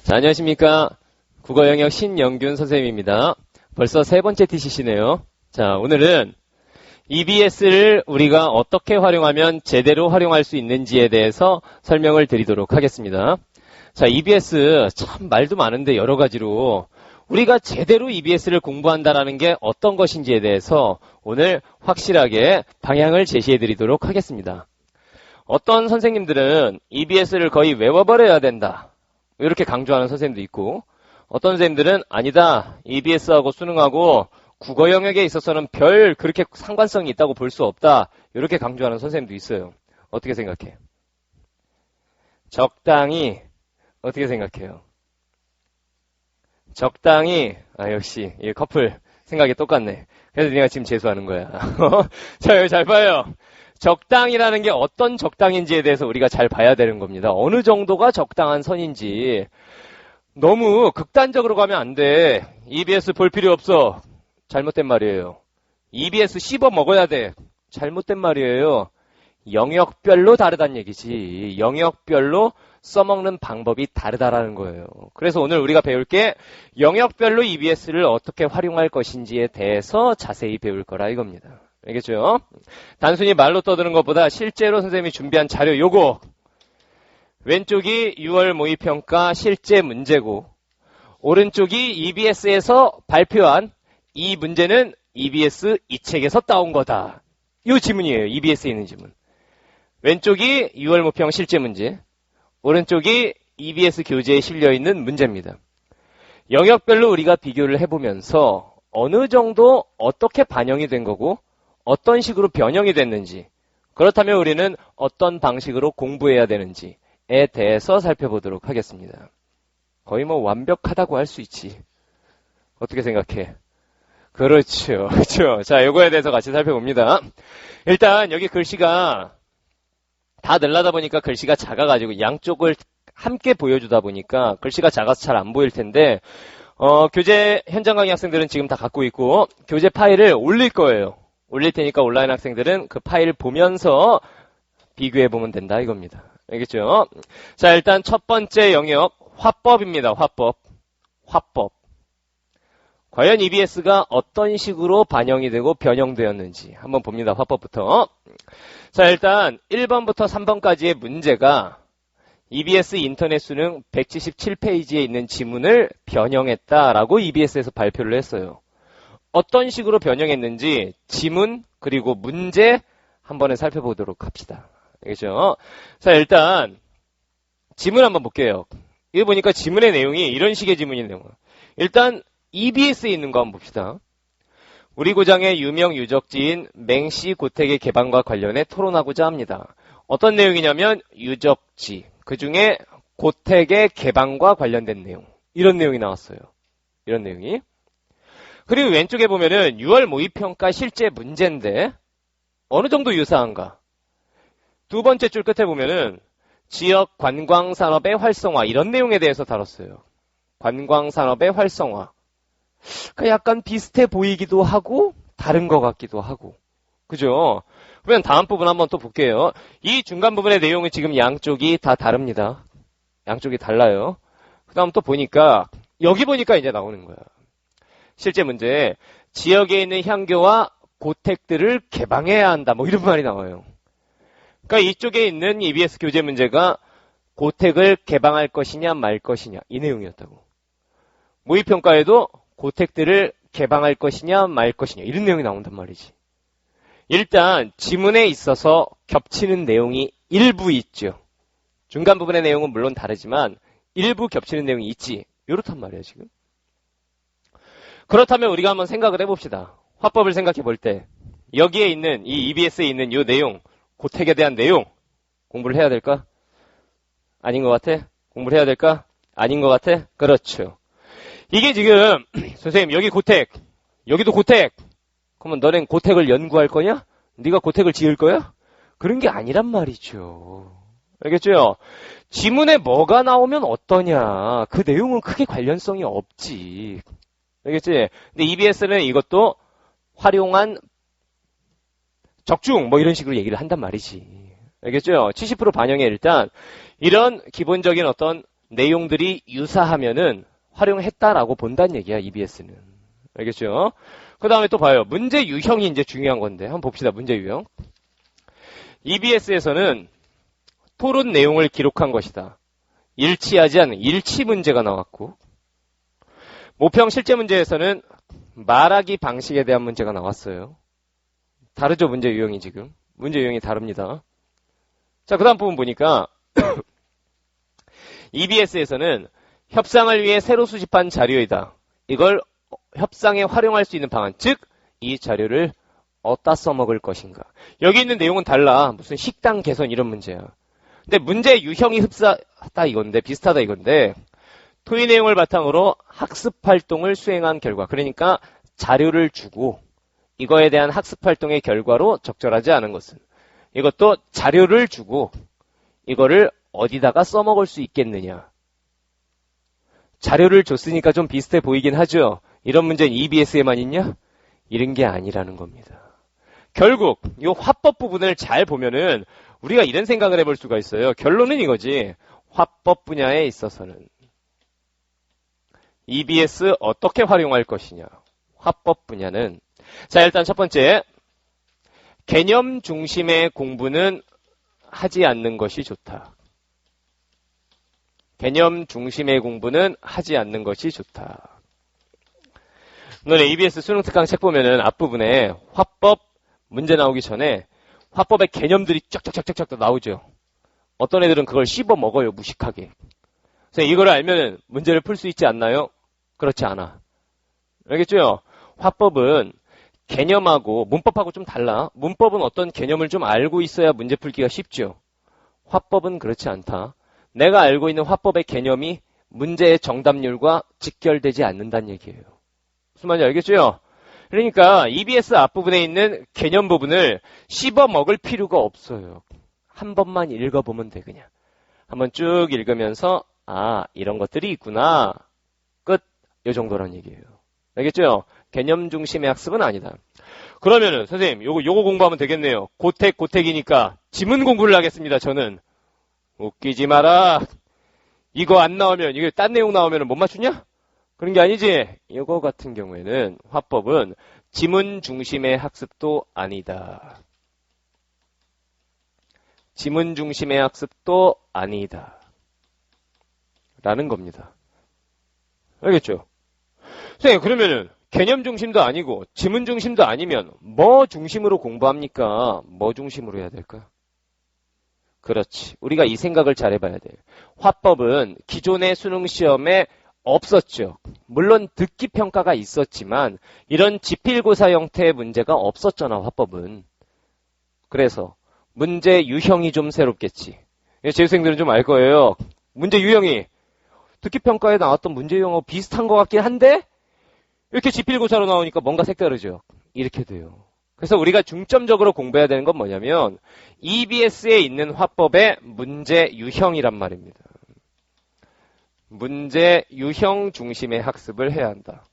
자, 안녕하십니까. 국어 영역 신영균 선생님입니다. 벌써 세 번째 TCC네요. 자, 오늘은 EBS를 우리가 어떻게 활용하면 제대로 활용할 수 있는지에 대해서 설명을 드리도록 하겠습니다. 자, EBS 참 말도 많은데 여러 가지로 우리가 제대로 EBS를 공부한다라는 게 어떤 것인지에 대해서 오늘 확실하게 방향을 제시해 드리도록 하겠습니다. 어떤 선생님들은 EBS를 거의 외워버려야 된다, 이렇게 강조하는 선생님도 있고, 어떤 선생님들은 아니다, EBS하고 수능하고 국어 영역에 있어서는 별 그렇게 상관성이 있다고 볼 수 없다, 이렇게 강조하는 선생님도 있어요. 어떻게 생각해? 적당히 어떻게 생각해요? 적당히, 역시 이 커플 생각이 똑같네. 그래서 내가 지금 재수하는 거야. 자, 여기 잘 봐요. 적당이라는 게 어떤 적당인지에 대해서 우리가 잘 봐야 되는 겁니다. 어느 정도가 적당한 선인지. 너무 극단적으로 가면 안 돼. EBS 볼 필요 없어. 잘못된 말이에요. EBS 씹어 먹어야 돼. 잘못된 말이에요. 영역별로 다르다는 얘기지. 영역별로 써먹는 방법이 다르다라는 거예요. 그래서 오늘 우리가 배울 게 영역별로 EBS를 어떻게 활용할 것인지에 대해서 자세히 배울 거라 이겁니다. 알겠죠? 단순히 말로 떠드는 것보다 실제로 선생님이 준비한 자료 요거, 왼쪽이 6월 모의평가 실제 문제고 오른쪽이 EBS에서 발표한 이 문제는 EBS 이 책에서 따온 거다. 이 지문이에요. EBS에 있는 지문. 왼쪽이 6월 모평 실제 문제, 오른쪽이 EBS 교재에 실려있는 문제입니다. 영역별로 우리가 비교를 해보면서 어느 정도 어떻게 반영이 된 거고 어떤 식으로 변형이 됐는지, 그렇다면 우리는 어떤 방식으로 공부해야 되는지에 대해서 살펴보도록 하겠습니다. 거의 뭐 완벽하다고 할 수 있지. 어떻게 생각해? 그렇죠. 그렇죠. 자, 요거에 대해서 같이 살펴봅니다. 일단 여기 글씨가 다 늘라다 보니까 글씨가 작아가지고 양쪽을 함께 보여주다 보니까 글씨가 작아서 잘 안 보일 텐데, 교재 현장 강의 학생들은 지금 다 갖고 있고 교재 파일을 올릴 거예요. 올릴 테니까 온라인 학생들은 그 파일을 보면서 비교해보면 된다 이겁니다. 알겠죠? 자, 일단 첫 번째 영역 화법입니다. 화법. 과연 EBS가 어떤 식으로 반영이 되고 변형되었는지 한번 봅니다. 화법부터. 자, 일단 1번부터 3번까지의 문제가 EBS 인터넷 수능 177페이지에 있는 지문을 변형했다라고 EBS에서 발표를 했어요. 어떤 식으로 변형했는지 지문 그리고 문제 한 번에 살펴보도록 합시다. 알겠죠? 자, 일단 지문 한번 볼게요. 이거 보니까 지문의 내용이 이런 식의 지문이네요. 일단 EBS에 있는 거 한번 봅시다. 우리 고장의 유명 유적지인 맹씨 고택의 개방과 관련해 토론하고자 합니다. 어떤 내용이냐면 유적지, 그중에 고택의 개방과 관련된 내용, 이런 내용이 나왔어요. 이런 내용이. 그리고 왼쪽에 보면은 6월 모의평가 실제 문제인데 어느 정도 유사한가? 두 번째 줄 끝에 보면은 지역 관광산업의 활성화, 이런 내용에 대해서 다뤘어요. 관광산업의 활성화. 그러니까 약간 비슷해 보이기도 하고 다른 것 같기도 하고. 그죠? 그러면 다음 부분 한번 또 볼게요. 이 중간 부분의 내용은 지금 양쪽이 다 다릅니다. 양쪽이 달라요. 그 다음 또 보니까 여기 보니까 이제 나오는 거야. 실제 문제, 지역에 있는 향교와 고택들을 개방해야 한다, 뭐 이런 말이 나와요. 그러니까 이쪽에 있는 EBS 교재 문제가 고택을 개방할 것이냐 말 것이냐, 이 내용이었다고. 모의평가에도 고택들을 개방할 것이냐 말 것이냐, 이런 내용이 나온단 말이지. 일단 지문에 있어서 겹치는 내용이 일부 있죠. 중간 부분의 내용은 물론 다르지만 일부 겹치는 내용이 있지. 이렇단 말이에요, 지금. 그렇다면 우리가 한번 생각을 해봅시다. 화법을 생각해 볼 때 여기에 있는 이 EBS에 있는 이 내용, 고택에 대한 내용 공부를 해야 될까? 아닌 것 같아? 공부를 해야 될까? 아닌 것 같아? 그렇죠. 이게 지금 선생님 여기 고택, 여기도 고택, 그러면 너넨 고택을 연구할 거냐? 네가 고택을 지을 거야? 그런 게 아니란 말이죠. 알겠죠? 지문에 뭐가 나오면 어떠냐, 그 내용은 크게 관련성이 없지. 알겠지? 근데 EBS는 이것도 활용한 적중, 뭐 이런 식으로 얘기를 한단 말이지. 알겠죠? 70% 반영에 일단 이런 기본적인 어떤 내용들이 유사하면은 활용했다라고 본다는 얘기야, EBS는. 알겠죠? 그 다음에 또 봐요. 문제 유형이 이제 중요한 건데, 한번 봅시다, 문제 유형. EBS에서는 토론 내용을 기록한 것이다. 일치하지 않는 일치 문제가 나왔고, 모평 실제 문제에서는 말하기 방식에 대한 문제가 나왔어요. 다르죠, 문제 유형이 지금. 문제 유형이 다릅니다. 자, 그 다음 부분 보니까, EBS에서는 협상을 위해 새로 수집한 자료이다. 이걸 협상에 활용할 수 있는 방안, 즉 이 자료를 어디다 써먹을 것인가. 여기 있는 내용은 달라. 무슨 식당 개선 이런 문제야. 근데 문제 유형이 흡사하다 이건데, 비슷하다 이건데, 토의 내용을 바탕으로 학습 활동을 수행한 결과, 그러니까 자료를 주고 이거에 대한 학습 활동의 결과로 적절하지 않은 것은, 이것도 자료를 주고 이거를 어디다가 써먹을 수 있겠느냐. 자료를 줬으니까 좀 비슷해 보이긴 하죠. 이런 문제는 EBS에만 있냐? 이런 게 아니라는 겁니다. 결국 이 화법 부분을 잘 보면은 우리가 이런 생각을 해볼 수가 있어요. 결론은 이거지. 화법 분야에 있어서는 EBS 어떻게 활용할 것이냐. 화법 분야는, 자, 일단 첫 번째, 개념 중심의 공부는 하지 않는 것이 좋다. 개념 중심의 공부는 하지 않는 것이 좋다. 너네 EBS 수능 특강 책 보면은 앞부분에 화법 문제 나오기 전에 화법의 개념들이 쫙쫙쫙쫙 나오죠. 어떤 애들은 그걸 씹어 먹어요, 무식하게. 그래서 이걸 알면 문제를 풀 수 있지 않나요? 그렇지 않아. 알겠죠? 화법은 개념하고 문법하고 좀 달라. 문법은 어떤 개념을 좀 알고 있어야 문제 풀기가 쉽죠. 화법은 그렇지 않다. 내가 알고 있는 화법의 개념이 문제의 정답률과 직결되지 않는다는 얘기예요. 무슨 말인지 알겠죠? 그러니까 EBS 앞부분에 있는 개념 부분을 씹어 먹을 필요가 없어요. 한 번만 읽어보면 돼, 그냥. 한번 쭉 읽으면서 아, 이런 것들이 있구나. 끝. 이 정도란 얘기예요. 알겠죠? 개념 중심의 학습은 아니다. 그러면은 선생님, 요거 공부하면 되겠네요. 고택이니까 지문 공부를 하겠습니다, 저는. 웃기지 마라. 이거 안 나오면, 이게 딴 내용 나오면 못 맞추냐? 그런 게 아니지. 이거 같은 경우에는 화법은 지문 중심의 학습도 아니다. 지문 중심의 학습도 아니다. 라는 겁니다. 알겠죠? 선생님, 그러면은 개념 중심도 아니고 지문 중심도 아니면 뭐 중심으로 공부합니까? 뭐 중심으로 해야 될까? 그렇지. 우리가 이 생각을 잘 해봐야 돼요. 화법은 기존의 수능 시험에 없었죠. 물론 듣기 평가가 있었지만 이런 지필고사 형태의 문제가 없었잖아, 화법은. 그래서 문제 유형이 좀 새롭겠지. 재수생들은 좀 알 거예요. 문제 유형이 듣기 평가에 나왔던 문제 유형하고 비슷한 것 같긴 한데 이렇게 지필고사로 나오니까 뭔가 색다르죠. 이렇게 돼요. 그래서 우리가 중점적으로 공부해야 되는 건 뭐냐면 EBS에 있는 화법의 문제 유형이란 말입니다. 문제 유형 중심의 학습을 해야 한다.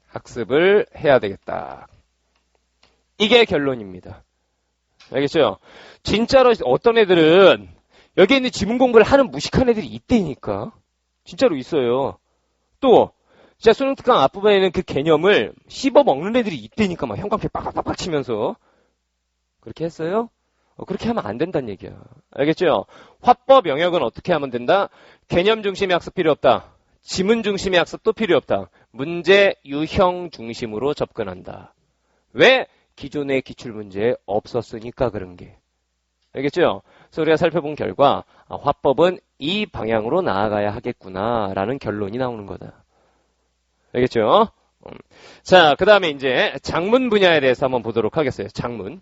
학습을 해야 되겠다. 이게 결론입니다. 알겠죠? 진짜로 어떤 애들은 여기 있는 지문 공부를 하는 무식한 애들이 있다니까. 진짜로 있어요. 또 진짜 수능 특강 앞부분에는 그 개념을 씹어 먹는 애들이 있다니까. 막 형광펜 빡빡빡 치면서. 그렇게 했어요? 그렇게 하면 안 된다는 얘기야. 알겠죠? 화법 영역은 어떻게 하면 된다? 개념 중심의 학습 필요 없다. 지문 중심의 학습도 필요 없다. 문제 유형 중심으로 접근한다. 왜? 기존의 기출문제에 없었으니까 그런 게. 알겠죠? 그래서 우리가 살펴본 결과 화법은 이 방향으로 나아가야 하겠구나라는 결론이 나오는 거다. 알겠죠? 자, 그 다음에 이제 작문 분야에 대해서 한번 보도록 하겠어요. 작문.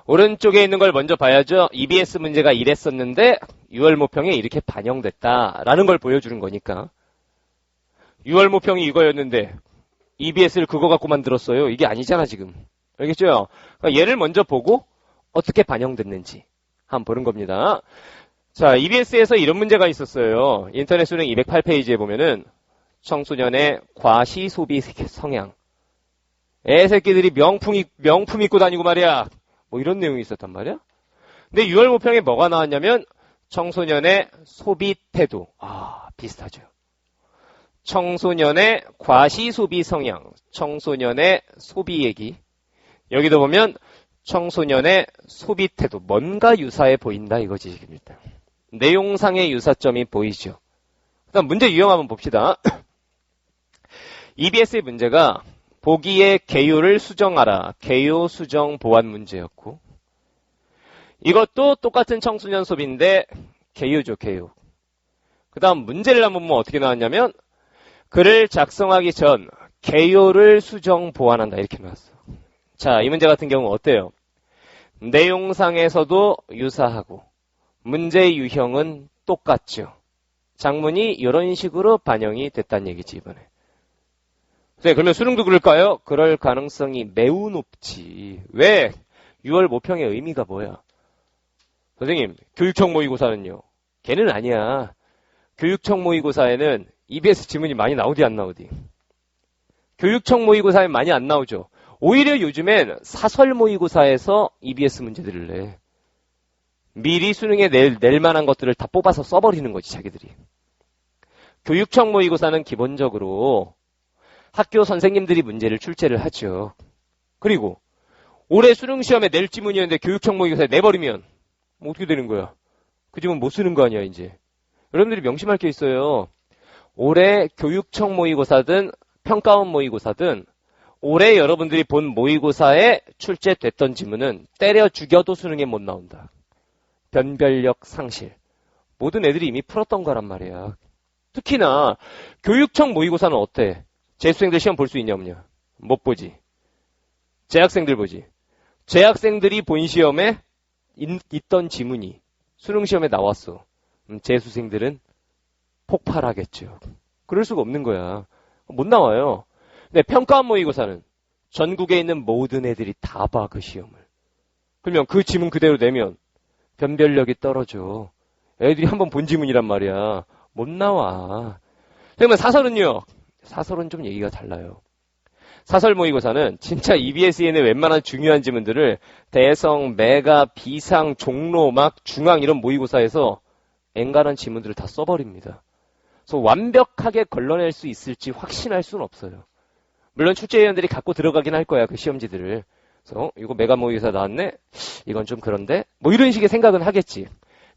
오른쪽에 있는 걸 먼저 봐야죠. EBS 문제가 이랬었는데 6월 모평에 이렇게 반영됐다라는 걸 보여주는 거니까. 6월 모평이 이거였는데 EBS를 그거 갖고 만들었어요. 이게 아니잖아, 지금. 알겠죠? 그러니까 얘를 먼저 보고 어떻게 반영됐는지 한번 보는 겁니다. 자, EBS에서 이런 문제가 있었어요. 인터넷 수능 208페이지에 보면은 청소년의 과시 소비 성향. 애새끼들이 명품 입고 다니고 말이야. 뭐 이런 내용이 있었단 말이야. 근데 6월 모평에 뭐가 나왔냐면 청소년의 소비 태도. 비슷하죠. 청소년의 과시소비 성향, 청소년의 소비 얘기. 여기도 보면 청소년의 소비 태도, 뭔가 유사해 보인다 이거지 지금입니다. 내용상의 유사점이 보이죠. 그다음 문제 유형 한번 봅시다. EBS의 문제가 보기의 개요를 수정하라. 개요 수정 보완 문제였고, 이것도 똑같은 청소년 소비인데 개요죠, 개요. 그 다음 문제를 한번 보면 어떻게 나왔냐면 글을 작성하기 전 개요를 수정 보완한다 이렇게 나왔어. 자, 이 문제 같은 경우 어때요? 내용상에서도 유사하고 문제 유형은 똑같죠. 작문이 이런 식으로 반영이 됐다는 얘기지 이번에. 네, 그러면 수능도 그럴까요? 그럴 가능성이 매우 높지. 왜? 6월 모평의 의미가 뭐야? 선생님, 교육청 모의고사는요? 걔는 아니야. 교육청 모의고사에는 EBS 지문이 많이 나오디 안 나오디? 교육청 모의고사에 많이 안 나오죠. 오히려 요즘엔 사설 모의고사에서 EBS 문제들을 내. 미리 수능에 낼 만한 것들을 다 뽑아서 써버리는 거지, 자기들이. 교육청 모의고사는 기본적으로 학교 선생님들이 문제를 출제를 하죠. 그리고 올해 수능시험에 낼 지문이었는데 교육청 모의고사에 내버리면 어떻게 되는 거야? 그 지문 못 쓰는 거 아니야, 이제. 여러분들이 명심할 게 있어요. 올해 교육청 모의고사든 평가원 모의고사든 올해 여러분들이 본 모의고사에 출제됐던 지문은 때려 죽여도 수능에 못 나온다. 변별력 상실. 모든 애들이 이미 풀었던 거란 말이야. 특히나 교육청 모의고사는 어때? 재수생들 시험 볼 수 있냐 없냐? 못 보지. 재학생들 보지. 재학생들이 본 시험에 있던 지문이 수능시험에 나왔어. 재수생들은 폭발하겠죠. 그럴 수가 없는 거야. 못 나와요. 근데 평가원 모의고사는 전국에 있는 모든 애들이 다 봐, 그 시험을. 그러면 그 지문 그대로 내면 변별력이 떨어져. 애들이 한번 본 지문이란 말이야. 못 나와. 그러면 사설은요? 사설은 좀 얘기가 달라요. 사설 모의고사는 진짜 EBS에 있는 웬만한 중요한 지문들을 대성, 메가, 비상, 종로, 막 중앙 이런 모의고사에서 앵간한 지문들을 다 써버립니다. 그래서 완벽하게 걸러낼 수 있을지 확신할 수는 없어요. 물론 출제위원들이 갖고 들어가긴 할 거야, 그 시험지들을. 그래서 이거 메가 모의고사 나왔네? 이건 좀 그런데? 뭐 이런 식의 생각은 하겠지.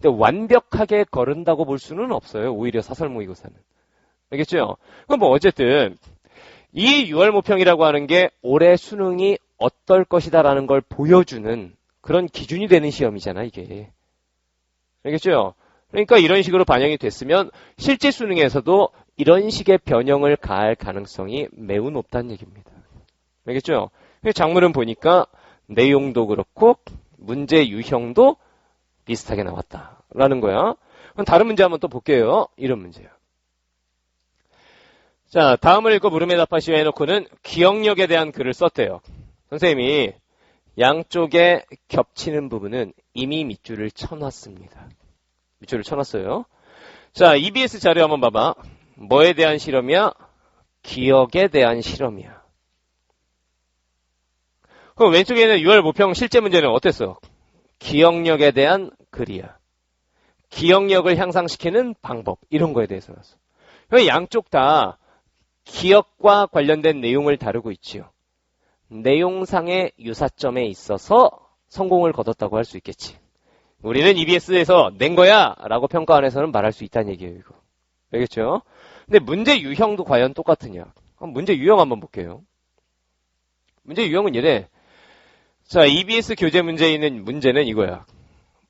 근데 완벽하게 거른다고 볼 수는 없어요. 오히려 사설 모의고사는. 알겠죠? 그럼 뭐 어쨌든 이 6월 모평이라고 하는 게 올해 수능이 어떨 것이다라는 걸 보여주는 그런 기준이 되는 시험이잖아, 이게. 알겠죠? 그러니까 이런 식으로 반영이 됐으면 실제 수능에서도 이런 식의 변형을 가할 가능성이 매우 높다는 얘기입니다. 알겠죠? 작문은 보니까 내용도 그렇고 문제 유형도 비슷하게 나왔다라는 거야. 그럼 다른 문제 한번 또 볼게요. 이런 문제야. 자, 다음을 읽고 물음에 답하시오 해놓고는 기억력에 대한 글을 썼대요. 선생님이 양쪽에 겹치는 부분은 이미 밑줄을 쳐놨습니다. 밑줄을 쳐놨어요. 자, EBS 자료 한번 봐봐. 뭐에 대한 실험이야? 기억에 대한 실험이야. 그럼 왼쪽에는 6월 모평 실제 문제는 어땠어? 기억력에 대한 글이야. 기억력을 향상시키는 방법, 이런 거에 대해서 나왔어. 양쪽 다 기억과 관련된 내용을 다루고 있지요. 내용상의 유사점에 있어서 성공을 거뒀다고 할 수 있겠지. 우리는 EBS에서 낸 거야! 라고 평가원에서는 말할 수 있다는 얘기예요, 이거. 알겠죠? 근데 문제 유형도 과연 똑같으냐? 그럼 문제 유형 한번 볼게요. 문제 유형은 이래. 자, EBS 교재 문제에 있는 문제는 이거야.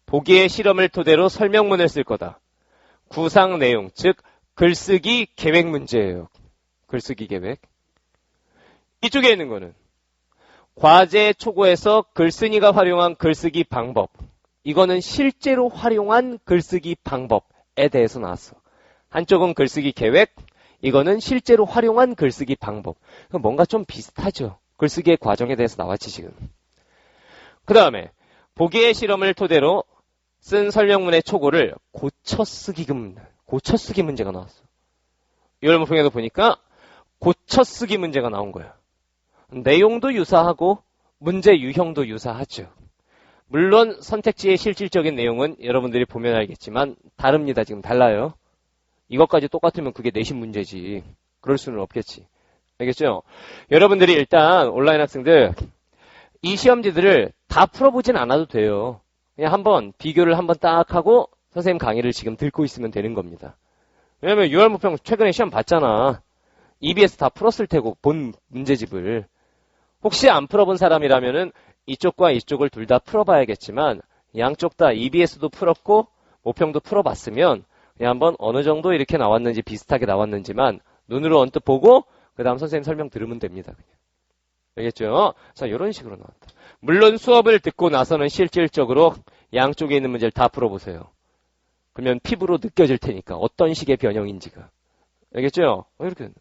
보기의 실험을 토대로 설명문을 쓸 거다. 구상 내용, 즉 글쓰기 계획 문제예요. 글쓰기 계획. 이쪽에 있는 거는 과제 초고에서 글쓴이가 활용한 글쓰기 방법. 이거는 실제로 활용한 글쓰기 방법에 대해서 나왔어. 한쪽은 글쓰기 계획, 이거는 실제로 활용한 글쓰기 방법. 뭔가 좀 비슷하죠. 글쓰기의 과정에 대해서 나왔지 지금. 그 다음에 보기의 실험을 토대로 쓴 설명문의 초고를 고쳐쓰기 문제가 나왔어. 6월 모평에도 보니까 고쳐쓰기 문제가 나온 거야. 내용도 유사하고 문제 유형도 유사하죠. 물론 선택지의 실질적인 내용은 여러분들이 보면 알겠지만 다릅니다. 지금 달라요. 이것까지 똑같으면 그게 내신 문제지. 그럴 수는 없겠지. 알겠죠? 여러분들이 일단 온라인 학생들 이 시험지들을 다 풀어보진 않아도 돼요. 그냥 한번 비교를 한번 딱 하고 선생님 강의를 지금 듣고 있으면 되는 겁니다. 왜냐면 6월 모평 최근에 시험 봤잖아. EBS 다 풀었을 테고 본 문제집을. 혹시 안 풀어본 사람이라면은 이쪽과 이쪽을 둘 다 풀어봐야겠지만 양쪽 다 EBS도 풀었고 모평도 풀어봤으면 그냥 한번 어느 정도 이렇게 나왔는지 비슷하게 나왔는지만 눈으로 언뜻 보고 그 다음 선생님 설명 들으면 됩니다. 그냥. 알겠죠? 자, 이런 식으로 나왔다. 물론 수업을 듣고 나서는 실질적으로 양쪽에 있는 문제를 다 풀어보세요. 그러면 피부로 느껴질 테니까 어떤 식의 변형인지가. 알겠죠? 이렇게 된다.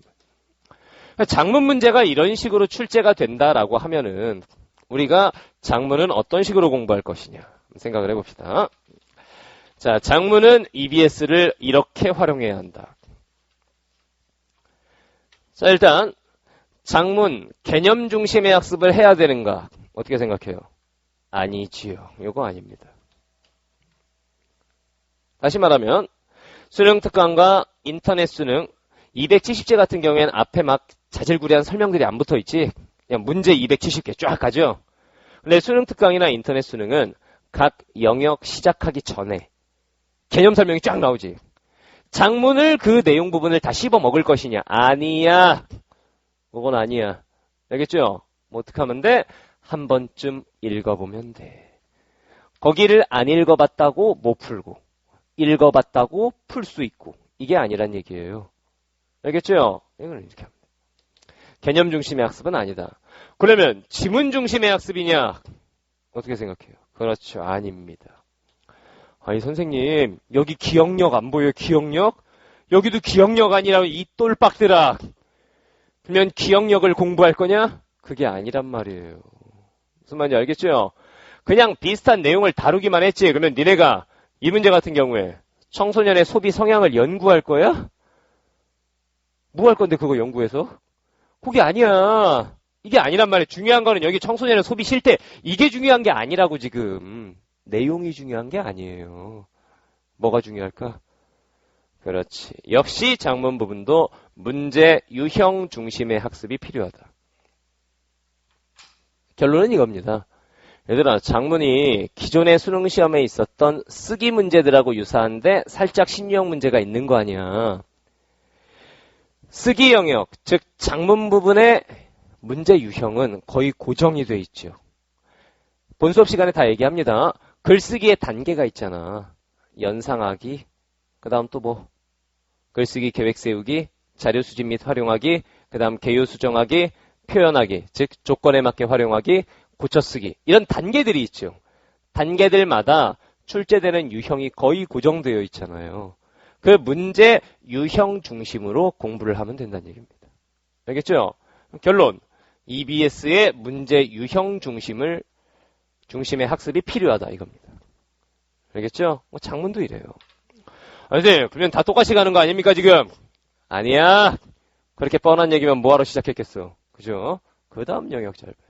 장문 문제가 이런 식으로 출제가 된다라고 하면은 우리가 장문은 어떤 식으로 공부할 것이냐 생각을 해봅시다. 자, 장문은 EBS를 이렇게 활용해야 한다. 자, 일단 장문 개념 중심의 학습을 해야 되는가? 어떻게 생각해요? 아니지요. 요거 아닙니다. 다시 말하면 수능 특강과 인터넷 수능 270제 같은 경우에는 앞에 막 자질구레한 설명들이 안 붙어 있지. 그냥 문제 270개 쫙 가죠. 근데 수능 특강이나 인터넷 수능은 각 영역 시작하기 전에 개념 설명이 쫙 나오지. 장문을 그 내용 부분을 다 씹어 먹을 것이냐? 아니야. 그건 아니야. 알겠죠? 뭐 어떻게 하면 돼? 한 번쯤 읽어보면 돼. 거기를 안 읽어봤다고 못 풀고 읽어봤다고 풀 수 있고 이게 아니란 얘기예요. 알겠죠? 이걸 이렇게 합니다. 개념 중심의 학습은 아니다. 그러면 지문 중심의 학습이냐? 어떻게 생각해요? 그렇죠. 아닙니다. 아니 선생님 여기 기억력 안 보여요? 기억력? 여기도 기억력 아니라고 이 똘빡들아. 그러면 기억력을 공부할 거냐? 그게 아니란 말이에요. 무슨 말인지 알겠죠? 그냥 비슷한 내용을 다루기만 했지. 그러면 니네가 이 문제 같은 경우에 청소년의 소비 성향을 연구할 거야? 뭐 할 건데 그거 연구해서? 그게 아니야. 이게 아니란 말이야. 중요한 거는 여기 청소년의 소비 실태 이게 중요한 게 아니라고 지금. 내용이 중요한 게 아니에요. 뭐가 중요할까? 그렇지. 역시 장문 부분도 문제 유형 중심의 학습이 필요하다. 결론은 이겁니다. 얘들아, 장문이 기존의 수능 시험에 있었던 쓰기 문제들하고 유사한데 살짝 신유형 문제가 있는 거 아니야. 쓰기 영역, 즉 장문 부분의 문제 유형은 거의 고정이 돼 있죠. 본 수업 시간에 다 얘기합니다. 글쓰기의 단계가 있잖아. 연상하기, 그 다음 또 뭐 글쓰기 계획 세우기, 자료 수집 및 활용하기, 그 다음 개요 수정하기, 표현하기, 즉 조건에 맞게 활용하기, 고쳐쓰기 이런 단계들이 있죠. 단계들마다 출제되는 유형이 거의 고정되어 있잖아요. 그 문제 유형 중심으로 공부를 하면 된다는 얘기입니다. 알겠죠? 결론, EBS의 문제 유형 중심의 학습이 필요하다 이겁니다. 알겠죠? 뭐 장문도 이래요. 선생님, 그러면 다 똑같이 가는 거 아닙니까 지금? 아니야. 그렇게 뻔한 얘기면 뭐하러 시작했겠어. 그죠? 그 다음 영역 잘 봐요.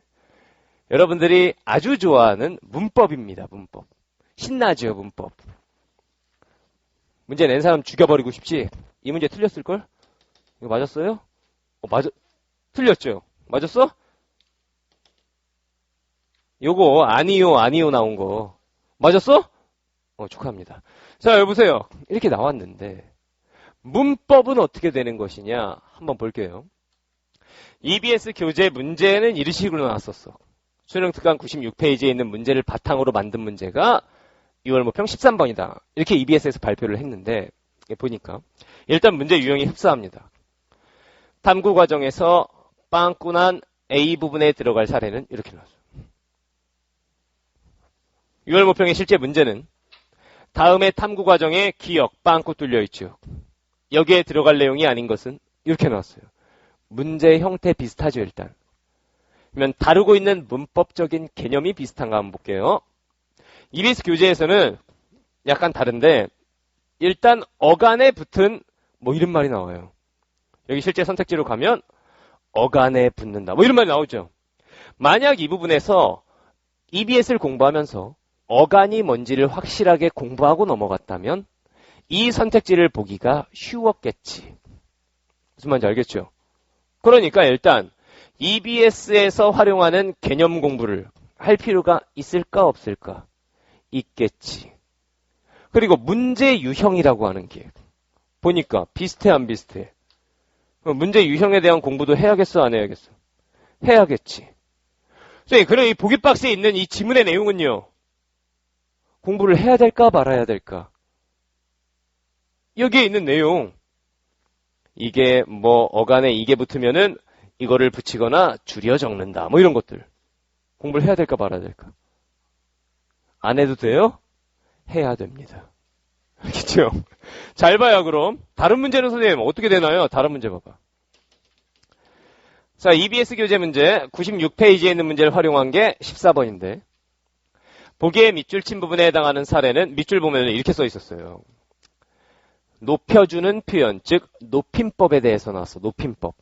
여러분들이 아주 좋아하는 문법입니다. 문법. 신나죠 문법. 문제 낸 사람 죽여버리고 싶지? 이 문제 틀렸을걸? 이거 맞았어요? 틀렸죠? 맞았어? 요거 아니요 나온 거 맞았어? 축하합니다. 자, 여보세요. 이렇게 나왔는데 문법은 어떻게 되는 것이냐 한번 볼게요. EBS 교재 문제는 이런 식으로 나왔었어. 수능 특강 96페이지에 있는 문제를 바탕으로 만든 문제가 6월 모평 13번이다. 이렇게 EBS에서 발표를 했는데 보니까 일단 문제 유형이 흡사합니다. 탐구 과정에서 빵꾸 난 A 부분에 들어갈 사례는 이렇게 나왔어요. 6월 모평의 실제 문제는 다음에 탐구 과정에 기억, 빵꾸 뚫려 있죠. 여기에 들어갈 내용이 아닌 것은 이렇게 나왔어요. 문제 형태 비슷하죠, 일단. 그러면 다루고 있는 문법적인 개념이 비슷한가 한번 볼게요. EBS 교재에서는 약간 다른데 일단 어간에 붙은 뭐 이런 말이 나와요. 여기 실제 선택지로 가면 어간에 붙는다. 뭐 이런 말이 나오죠. 만약 이 부분에서 EBS를 공부하면서 어간이 뭔지를 확실하게 공부하고 넘어갔다면 이 선택지를 보기가 쉬웠겠지. 무슨 말인지 알겠죠? 그러니까 일단 EBS에서 활용하는 개념 공부를 할 필요가 있을까 없을까? 있겠지. 그리고 문제 유형이라고 하는 게 보니까 비슷해 안 비슷해? 문제 유형에 대한 공부도 해야겠어 안 해야겠어? 해야겠지. 그럼 이 보기 박스에 있는 이 지문의 내용은요. 공부를 해야 될까 말아야 될까? 여기에 있는 내용. 이게 뭐 어간에 이게 붙으면은 이거를 붙이거나 줄여 적는다. 뭐 이런 것들. 공부를 해야 될까 말아야 될까? 안 해도 돼요? 해야 됩니다. 알겠죠? 잘 봐요, 그럼. 다른 문제는 선생님 어떻게 되나요? 다른 문제 봐봐. 자, EBS 교재 문제 96페이지에 있는 문제를 활용한 게 14번인데 보기의 밑줄 친 부분에 해당하는 사례는 밑줄 보면 이렇게 써 있었어요. 높여주는 표현, 즉 높임법에 대해서 나왔어. 높임법.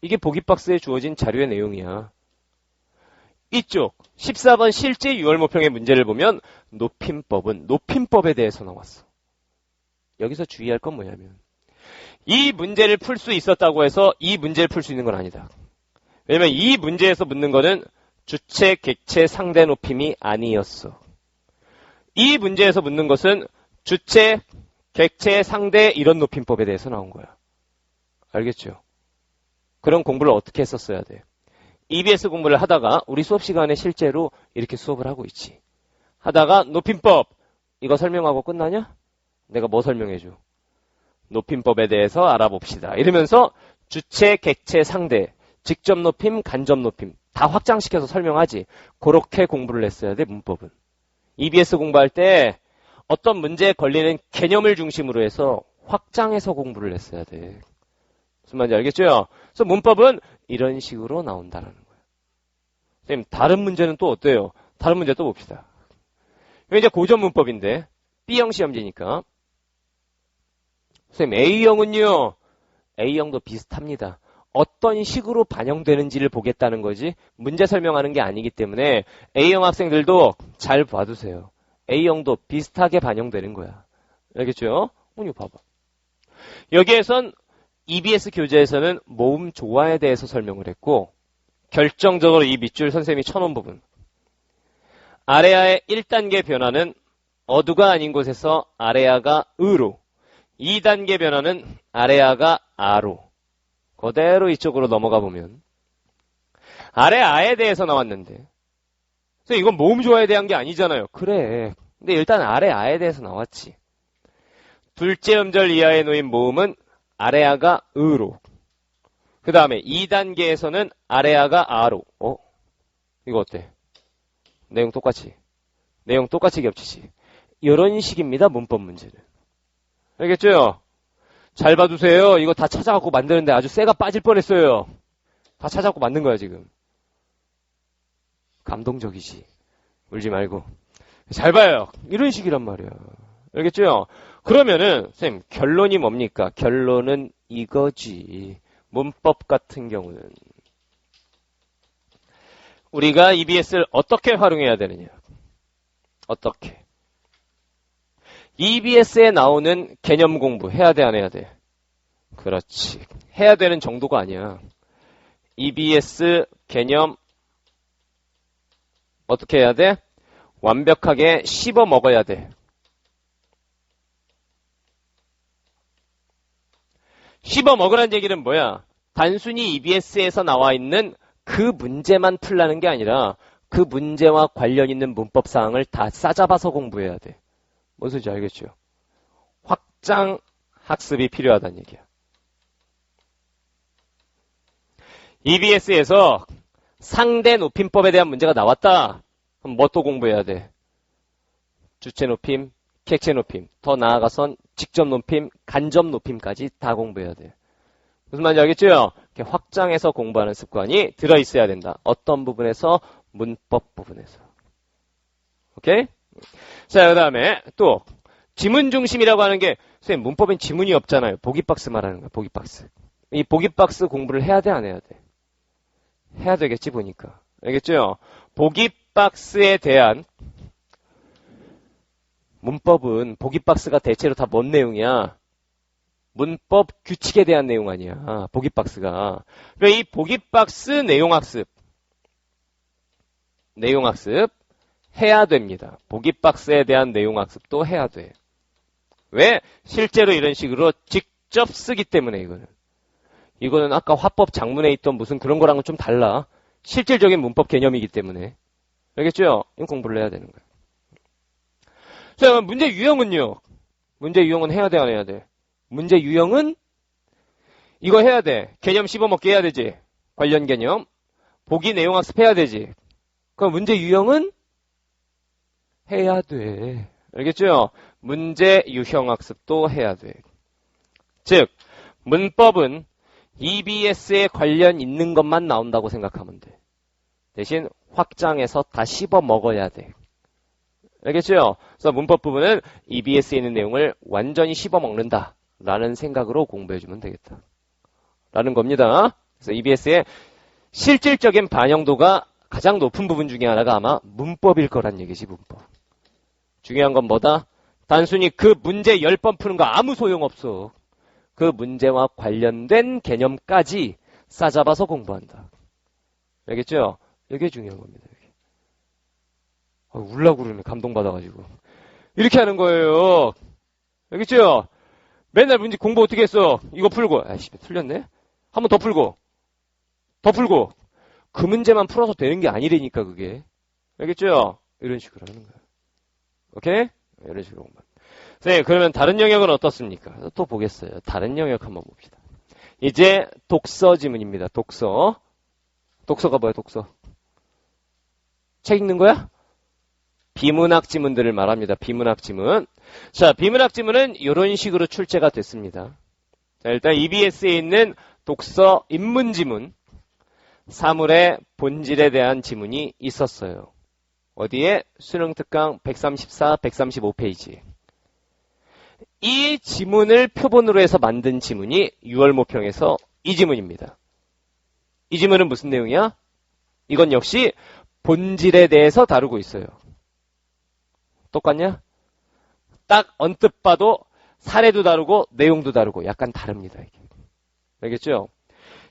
이게 보기 박스에 주어진 자료의 내용이야. 이쪽 14번 실제 유월모평의 문제를 보면 높임법은 높임법에 대해서 나왔어. 여기서 주의할 건 뭐냐면 이 문제를 풀 수 있었다고 해서 이 문제를 풀 수 있는 건 아니다. 왜냐면 이 문제에서 묻는 거는 주체, 객체, 상대 높임이 아니었어. 이 문제에서 묻는 것은 주체, 객체, 상대 이런 높임법에 대해서 나온 거야. 알겠죠? 그런 공부를 어떻게 했었어야 돼? EBS 공부를 하다가 우리 수업 시간에 실제로 이렇게 수업을 하고 있지. 하다가 높임법 이거 설명하고 끝나냐? 내가 뭐 설명해줘? 높임법에 대해서 알아봅시다. 이러면서 주체, 객체, 상대, 직접 높임, 간접 높임 다 확장시켜서 설명하지. 그렇게 공부를 했어야 돼, 문법은. EBS 공부할 때 어떤 문제에 걸리는 개념을 중심으로 해서 확장해서 공부를 했어야 돼. 무슨 말인지 알겠죠? 그래서 문법은 이런 식으로 나온다라는 거예요. 선생님, 다른 문제는 또 어때요? 다른 문제 또 봅시다. 이게 이제 고전 문법인데 B형 시험지니까. 선생님, A형은요. A형도 비슷합니다. 어떤 식으로 반영되는지를 보겠다는 거지 문제 설명하는 게 아니기 때문에 A형 학생들도 잘 봐두세요. A형도 비슷하게 반영되는 거야. 알겠죠? 이거 봐봐. 여기에선 EBS 교재에서는 모음 조화에 대해서 설명을 했고 결정적으로 이 밑줄 선생님이 쳐놓은 부분. 아래아의 1단계 변화는 어두가 아닌 곳에서 아래아가 으로 2단계 변화는 아래아가 아로 그대로 이쪽으로 넘어가 보면 아래아에 대해서 나왔는데 그래서 이건 모음 조화에 대한 게 아니잖아요. 그래. 근데 일단 아래아에 대해서 나왔지. 둘째 음절 이하에 놓인 모음은 아래아가 으로 그 다음에 2단계에서는 아래아가 아로 이거 어때? 내용 똑같이 겹치지. 이런 식입니다. 문법 문제는. 알겠죠? 잘 봐두세요. 이거 다 찾아갖고 만드는데 아주 쇠가 빠질 뻔했어요. 다 찾아갖고 만든 거야 지금. 감동적이지. 울지 말고. 잘 봐요. 이런 식이란 말이야. 알겠죠? 그러면은 선생님 결론이 뭡니까? 결론은 이거지. 문법 같은 경우는 우리가 EBS를 어떻게 활용해야 되느냐? 어떻게? EBS에 나오는 개념 공부 해야 돼, 안 해야 돼? 그렇지. 해야 되는 정도가 아니야. EBS 개념 어떻게 해야 돼? 완벽하게 씹어 먹어야 돼. 씹어 먹으라는 얘기는 뭐야? 단순히 EBS에서 나와 있는 그 문제만 풀라는 게 아니라 그 문제와 관련 있는 문법 사항을 다 싸잡아서 공부해야 돼. 무슨 소리인지 알겠죠? 확장 학습이 필요하다는 얘기야. EBS에서 상대 높임법에 대한 문제가 나왔다. 그럼 뭐 또 공부해야 돼? 주체 높임, 객체 높임, 더 나아가선 직접 높임, 간접 높임까지 다 공부해야 돼. 무슨 말인지 알겠죠? 이렇게 확장해서 공부하는 습관이 들어있어야 된다. 어떤 부분에서? 문법 부분에서. 오케이? 자, 그 다음에 또 지문 중심이라고 하는 게 선생님 문법엔 지문이 없잖아요. 보기 박스 말하는 거야. 보기 박스. 이 보기 박스 공부를 해야 돼, 안 해야 돼? 해야 되겠지 보니까. 알겠죠? 보기 보기박스에 대한 문법은 보기박스가 대체로 다 뭔 내용이야? 문법 규칙에 대한 내용 아니야. 보기박스가. 그러니까 이 보기박스 내용학습 해야 됩니다. 보기박스에 대한 내용학습도 해야 돼. 왜? 실제로 이런 식으로 직접 쓰기 때문에 이거는 아까 화법 작문에 있던 무슨 그런 거랑은 좀 달라. 실질적인 문법 개념이기 때문에. 알겠죠? 이건 공부를 해야 되는 거야. 자, 문제 유형은요. 문제 유형은 해야 돼, 안 해야 돼? 문제 유형은 이거 해야 돼. 개념 씹어먹기 해야 되지. 관련 개념. 보기 내용 학습해야 되지. 그럼 문제 유형은 해야 돼. 알겠죠? 문제 유형 학습도 해야 돼. 즉, 문법은 EBS에 관련 있는 것만 나온다고 생각하면 돼. 대신 확장해서 다 씹어 먹어야 돼. 알겠죠? 그래서 문법 부분은 EBS에 있는 내용을 완전히 씹어 먹는다. 라는 생각으로 공부해주면 되겠다. 라는 겁니다. 그래서 EBS의 실질적인 반영도가 가장 높은 부분 중에 하나가 아마 문법일 거란 얘기지, 문법. 중요한 건 뭐다? 단순히 그 문제 10번 푸는 거 아무 소용없어. 그 문제와 관련된 개념까지 싸잡아서 공부한다. 알겠죠? 이게 중요한 겁니다. 울라고 그러네. 감동받아가지고. 이렇게 하는 거예요. 알겠죠? 맨날 문제 공부 어떻게 했어? 이거 풀고. 아이씨, 틀렸네? 한 번 더 풀고. 더 풀고. 그 문제만 풀어서 되는 게 아니라니까, 그게. 알겠죠? 이런 식으로 하는 거야. 오케이? 이런 식으로 공부. 선생님, 그러면 다른 영역은 어떻습니까? 또 보겠어요. 다른 영역 한번 봅시다. 이제 독서 지문입니다. 독서. 독서가 뭐야, 독서? 책 읽는 거야? 비문학 지문들을 말합니다. 비문학 지문. 자, 비문학 지문은 이런 식으로 출제가 됐습니다. 자, 일단 EBS에 있는 독서 입문 지문, 사물의 본질에 대한 지문이 있었어요. 어디에? 수능 특강 134, 135페이지. 이 지문을 표본으로 해서 만든 지문이 6월 모평에서 이 지문입니다. 이 지문은 무슨 내용이야? 이건 역시 본질에 대해서 다루고 있어요. 똑같냐? 딱 언뜻 봐도 사례도 다르고 내용도 다르고 약간 다릅니다. 이게. 알겠죠?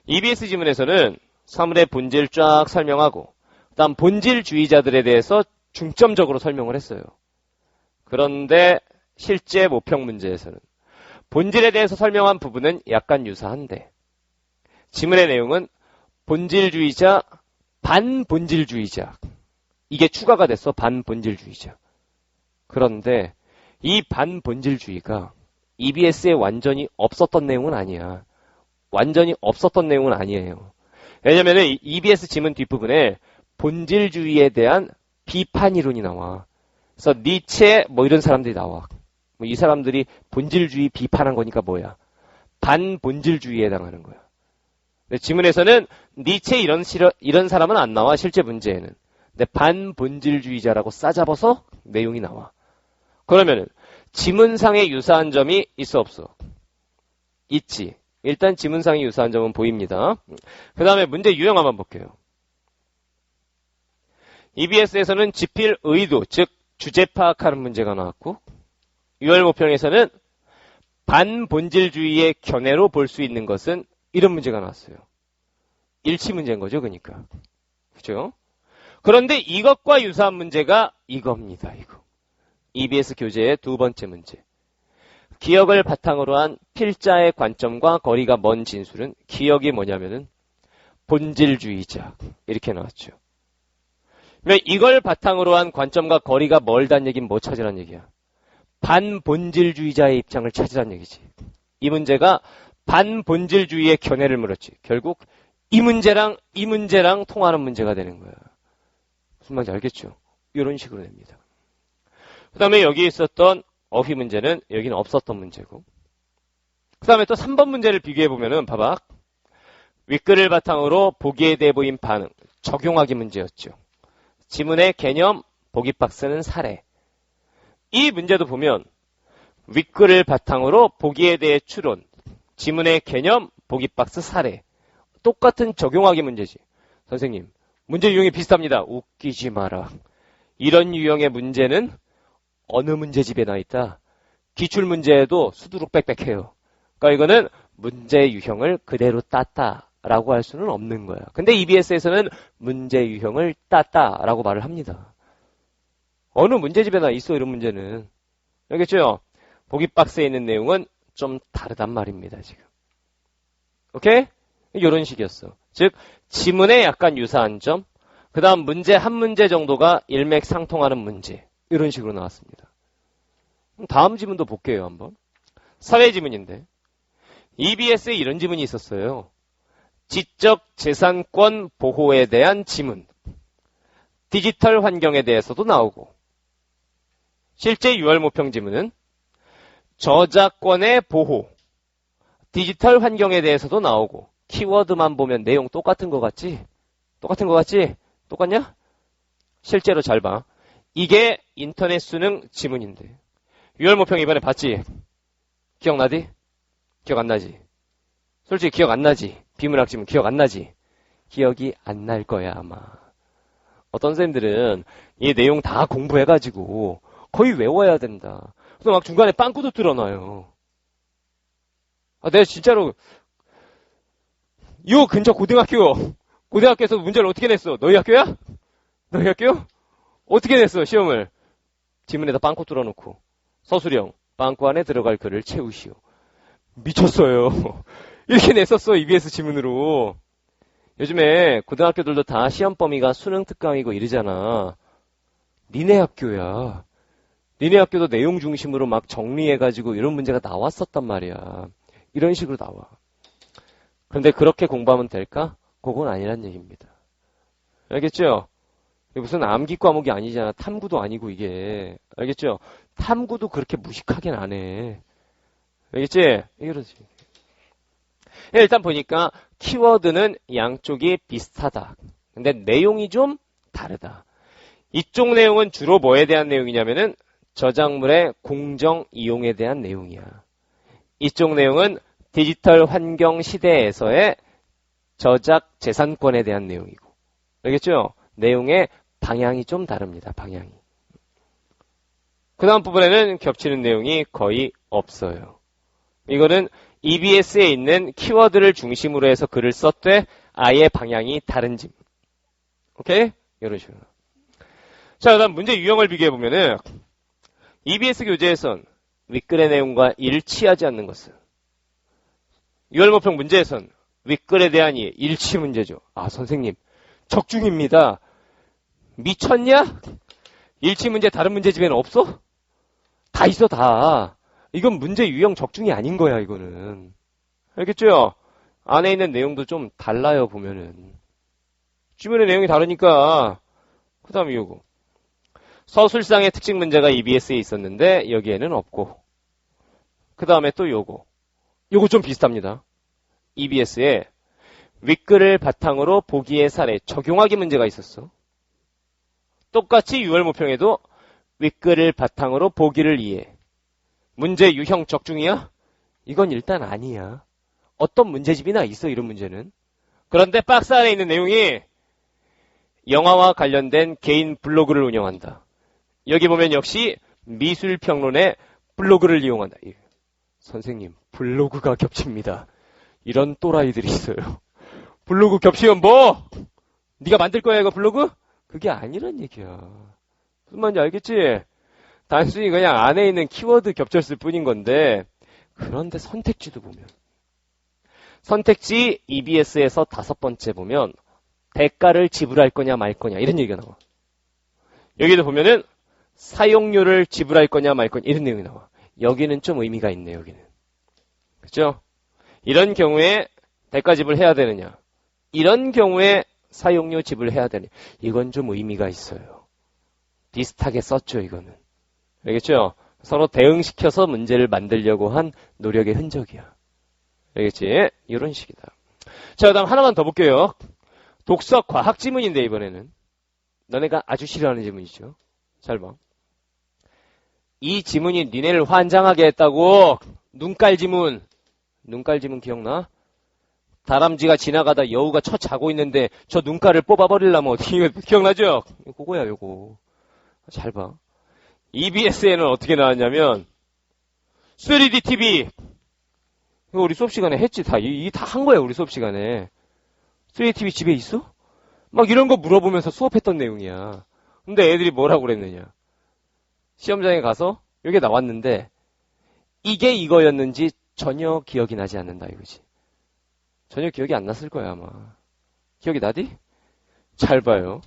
EBS 지문에서는 사물의 본질 쫙 설명하고 그다음 본질주의자들에 대해서 중점적으로 설명을 했어요. 그런데 실제 모평 문제에서는 본질에 대해서 설명한 부분은 약간 유사한데 지문의 내용은 본질주의자, 반본질주의자 이게 추가가 됐어. 반본질주의자. 그런데 이 반본질주의가 EBS에 완전히 없었던 내용은 아니야. 완전히 없었던 내용은 아니에요. 왜냐면은 EBS 지문 뒷부분에 본질주의에 대한 비판 이론이 나와. 그래서 니체 뭐 이런 사람들이 나와. 뭐 이 사람들이 본질주의 비판한 거니까 뭐야? 반본질주의에 해당하는 거야. 근데 지문에서는 니체 이런 사람은 안 나와. 실제 문제에는. 근데 반본질주의자라고 싸잡아서 내용이 나와. 그러면은 지문상에 유사한 점이 있어 없어? 있지. 일단 지문상에 유사한 점은 보입니다. 그 다음에 문제 유형 한번 볼게요. EBS에서는 지필 의도, 즉 주제 파악하는 문제가 나왔고 6월 모평에서는 반본질주의의 견해로 볼 수 있는 것은 이런 문제가 나왔어요. 일치 문제인 거죠, 그러니까. 그죠? 그런데 이것과 유사한 문제가 이겁니다, 이거. EBS 교재의 두 번째 문제. 기억을 바탕으로 한 필자의 관점과 거리가 먼 진술은 기억이 뭐냐면은 본질주의자. 이렇게 나왔죠. 그러면 이걸 바탕으로 한 관점과 거리가 멀다는 얘기는 뭐 찾으란 얘기야? 반본질주의자의 입장을 찾으란 얘기지. 이 문제가 반본질주의의 견해를 물었지. 결국 이 문제랑 통하는 문제가 되는 거야. 무슨 말인지 알겠죠? 이런 식으로 됩니다. 그 다음에 여기 있었던 어휘 문제는 여기는 없었던 문제고. 그 다음에 또 3번 문제를 비교해보면은 봐봐. 윗글을 바탕으로 보기에 대해 보인 반응. 적용하기 문제였죠. 지문의 개념, 보기 박스는 사례. 이 문제도 보면 윗글을 바탕으로 보기에 대해 추론. 지문의 개념, 보기 박스 사례. 똑같은 적용하기 문제지. 선생님, 문제 유형이 비슷합니다. 웃기지 마라. 이런 유형의 문제는 어느 문제집에 나 있다? 기출문제에도 수두룩 빽빽해요. 그러니까 이거는 문제 유형을 그대로 땄다라고 할 수는 없는 거야. 근데 EBS에서는 문제 유형을 땄다라고 말을 합니다. 어느 문제집에나 있어 이런 문제는. 알겠죠? 보기 박스에 있는 내용은 좀 다르단 말입니다. 지금. 오케이? 이런 식이었어. 즉 지문에 약간 유사한 점, 그 다음 문제 한 문제 정도가 일맥상통하는 문제. 이런 식으로 나왔습니다. 다음 지문도 볼게요. 한번. 사회지문인데 EBS에 이런 지문이 있었어요. 지적 재산권 보호에 대한 지문. 디지털 환경에 대해서도 나오고, 실제 유월모평 지문은 저작권의 보호, 디지털 환경에 대해서도 나오고, 키워드만 보면 내용 똑같은 것 같지? 똑같은 것 같지? 똑같냐? 실제로 잘 봐. 이게 인터넷 수능 지문인데 유월모평 이번에 봤지? 기억나지? 기억 안 나지? 솔직히 기억 안 나지? 비문학 지문 기억 안 나지? 기억이 안 날 거야 아마. 어떤 선생님들은 이 내용 다 공부해가지고 거의 외워야 된다. 그래서 막 중간에 빵꾸도 뚫어놔요. 내가 진짜로 요 근처 고등학교에서 문제를 어떻게 냈어? 너희 학교야? 너희 학교? 어떻게 냈어 시험을? 지문에다 빵꾸 뚫어놓고 서술형 빵꾸 안에 들어갈 글을 채우시오. 미쳤어요. 이렇게 냈었어 EBS 지문으로. 요즘에 고등학교들도 다 시험 범위가 수능 특강이고 이러잖아. 니네 학교야. 니네 학교도 내용 중심으로 막 정리해가지고 이런 문제가 나왔었단 말이야. 이런 식으로 나와. 그런데 그렇게 공부하면 될까? 그건 아니란 얘기입니다. 알겠죠? 무슨 암기 과목이 아니잖아. 탐구도 아니고 이게. 알겠죠? 탐구도 그렇게 무식하게는 안 해. 알겠지? 이러지. 일단 보니까 키워드는 양쪽이 비슷하다. 근데 내용이 좀 다르다. 이쪽 내용은 주로 뭐에 대한 내용이냐면은 저작물의 공정 이용에 대한 내용이야. 이쪽 내용은 디지털 환경 시대에서의 저작 재산권에 대한 내용이고. 알겠죠? 내용의 방향이 좀 다릅니다. 방향이. 그 다음 부분에는 겹치는 내용이 거의 없어요. 이거는 EBS에 있는 키워드를 중심으로 해서 글을 썼되 아예 방향이 다른 지문. 오케이? 이런 식으로. 자, 그다음 문제 유형을 비교해보면은 EBS 교재에선 윗글의 내용과 일치하지 않는 것은, 유월모평 문제에선 윗글에 대한 일치 문제죠. 선생님 적중입니다. 미쳤냐? 일치 문제 다른 문제집에는 없어? 다 있어 다. 이건 문제 유형 적중이 아닌 거야 이거는. 알겠죠? 안에 있는 내용도 좀 달라요 보면은. 지문의 내용이 다르니까. 그 다음에 요거. 서술상의 특징 문제가 EBS에 있었는데 여기에는 없고. 그 다음에 또 요거. 요거 좀 비슷합니다. EBS에 윗글을 바탕으로 보기의 사례 적용하기 문제가 있었어. 똑같이 유월모평에도 윗글을 바탕으로 보기를 이해. 문제 유형 적중이야? 이건 일단 아니야. 어떤 문제집이나 있어 이런 문제는. 그런데 박스 안에 있는 내용이 영화와 관련된 개인 블로그를 운영한다. 여기 보면 역시 미술평론의 블로그를 이용한다. 선생님 블로그가 겹칩니다. 이런 또라이들이 있어요. 블로그 겹치면 뭐? 네가 만들 거야 이거 블로그? 그게 아니란 얘기야. 무슨 말인지 알겠지? 단순히 그냥 안에 있는 키워드 겹쳤을 뿐인 건데, 그런데 선택지도 보면 선택지 EBS에서 5번째 보면 대가를 지불할 거냐 말 거냐 이런 얘기가 나와. 여기도 보면은 사용료를 지불할 거냐 말 거냐 이런 내용이 나와. 여기는 좀 의미가 있네. 여기는. 그렇죠? 이런 경우에 대가 지불해야 되느냐, 이런 경우에 사용료 지불해야 되느냐, 이건 좀 의미가 있어요. 비슷하게 썼죠 이거는. 알겠죠? 서로 대응시켜서 문제를 만들려고 한 노력의 흔적이야. 알겠지? 이런 식이다. 자, 그 다음 하나만 더 볼게요. 독서 과학 지문인데 이번에는 너네가 아주 싫어하는 지문이죠. 잘 봐. 이 지문이 니네를 환장하게 했다고. 눈깔 지문. 눈깔 지문 기억나? 다람쥐가 지나가다 여우가 쳐 자고 있는데 저 눈가를 뽑아버리려면 어떻게, 기억나죠? 그거야, 요거. 잘 봐. EBS에는 어떻게 나왔냐면, 3D TV. 이거 우리 수업 시간에 했지, 다. 이 다 한 거야, 우리 수업 시간에. 3D TV 집에 있어? 막 이런 거 물어보면서 수업했던 내용이야. 근데 애들이 뭐라고 그랬느냐. 시험장에 가서 이게 나왔는데, 이게 이거였는지 전혀 기억이 나지 않는다, 이거지. 전혀 기억이 안 났을 거야, 아마. 기억이 나디? 잘 봐요.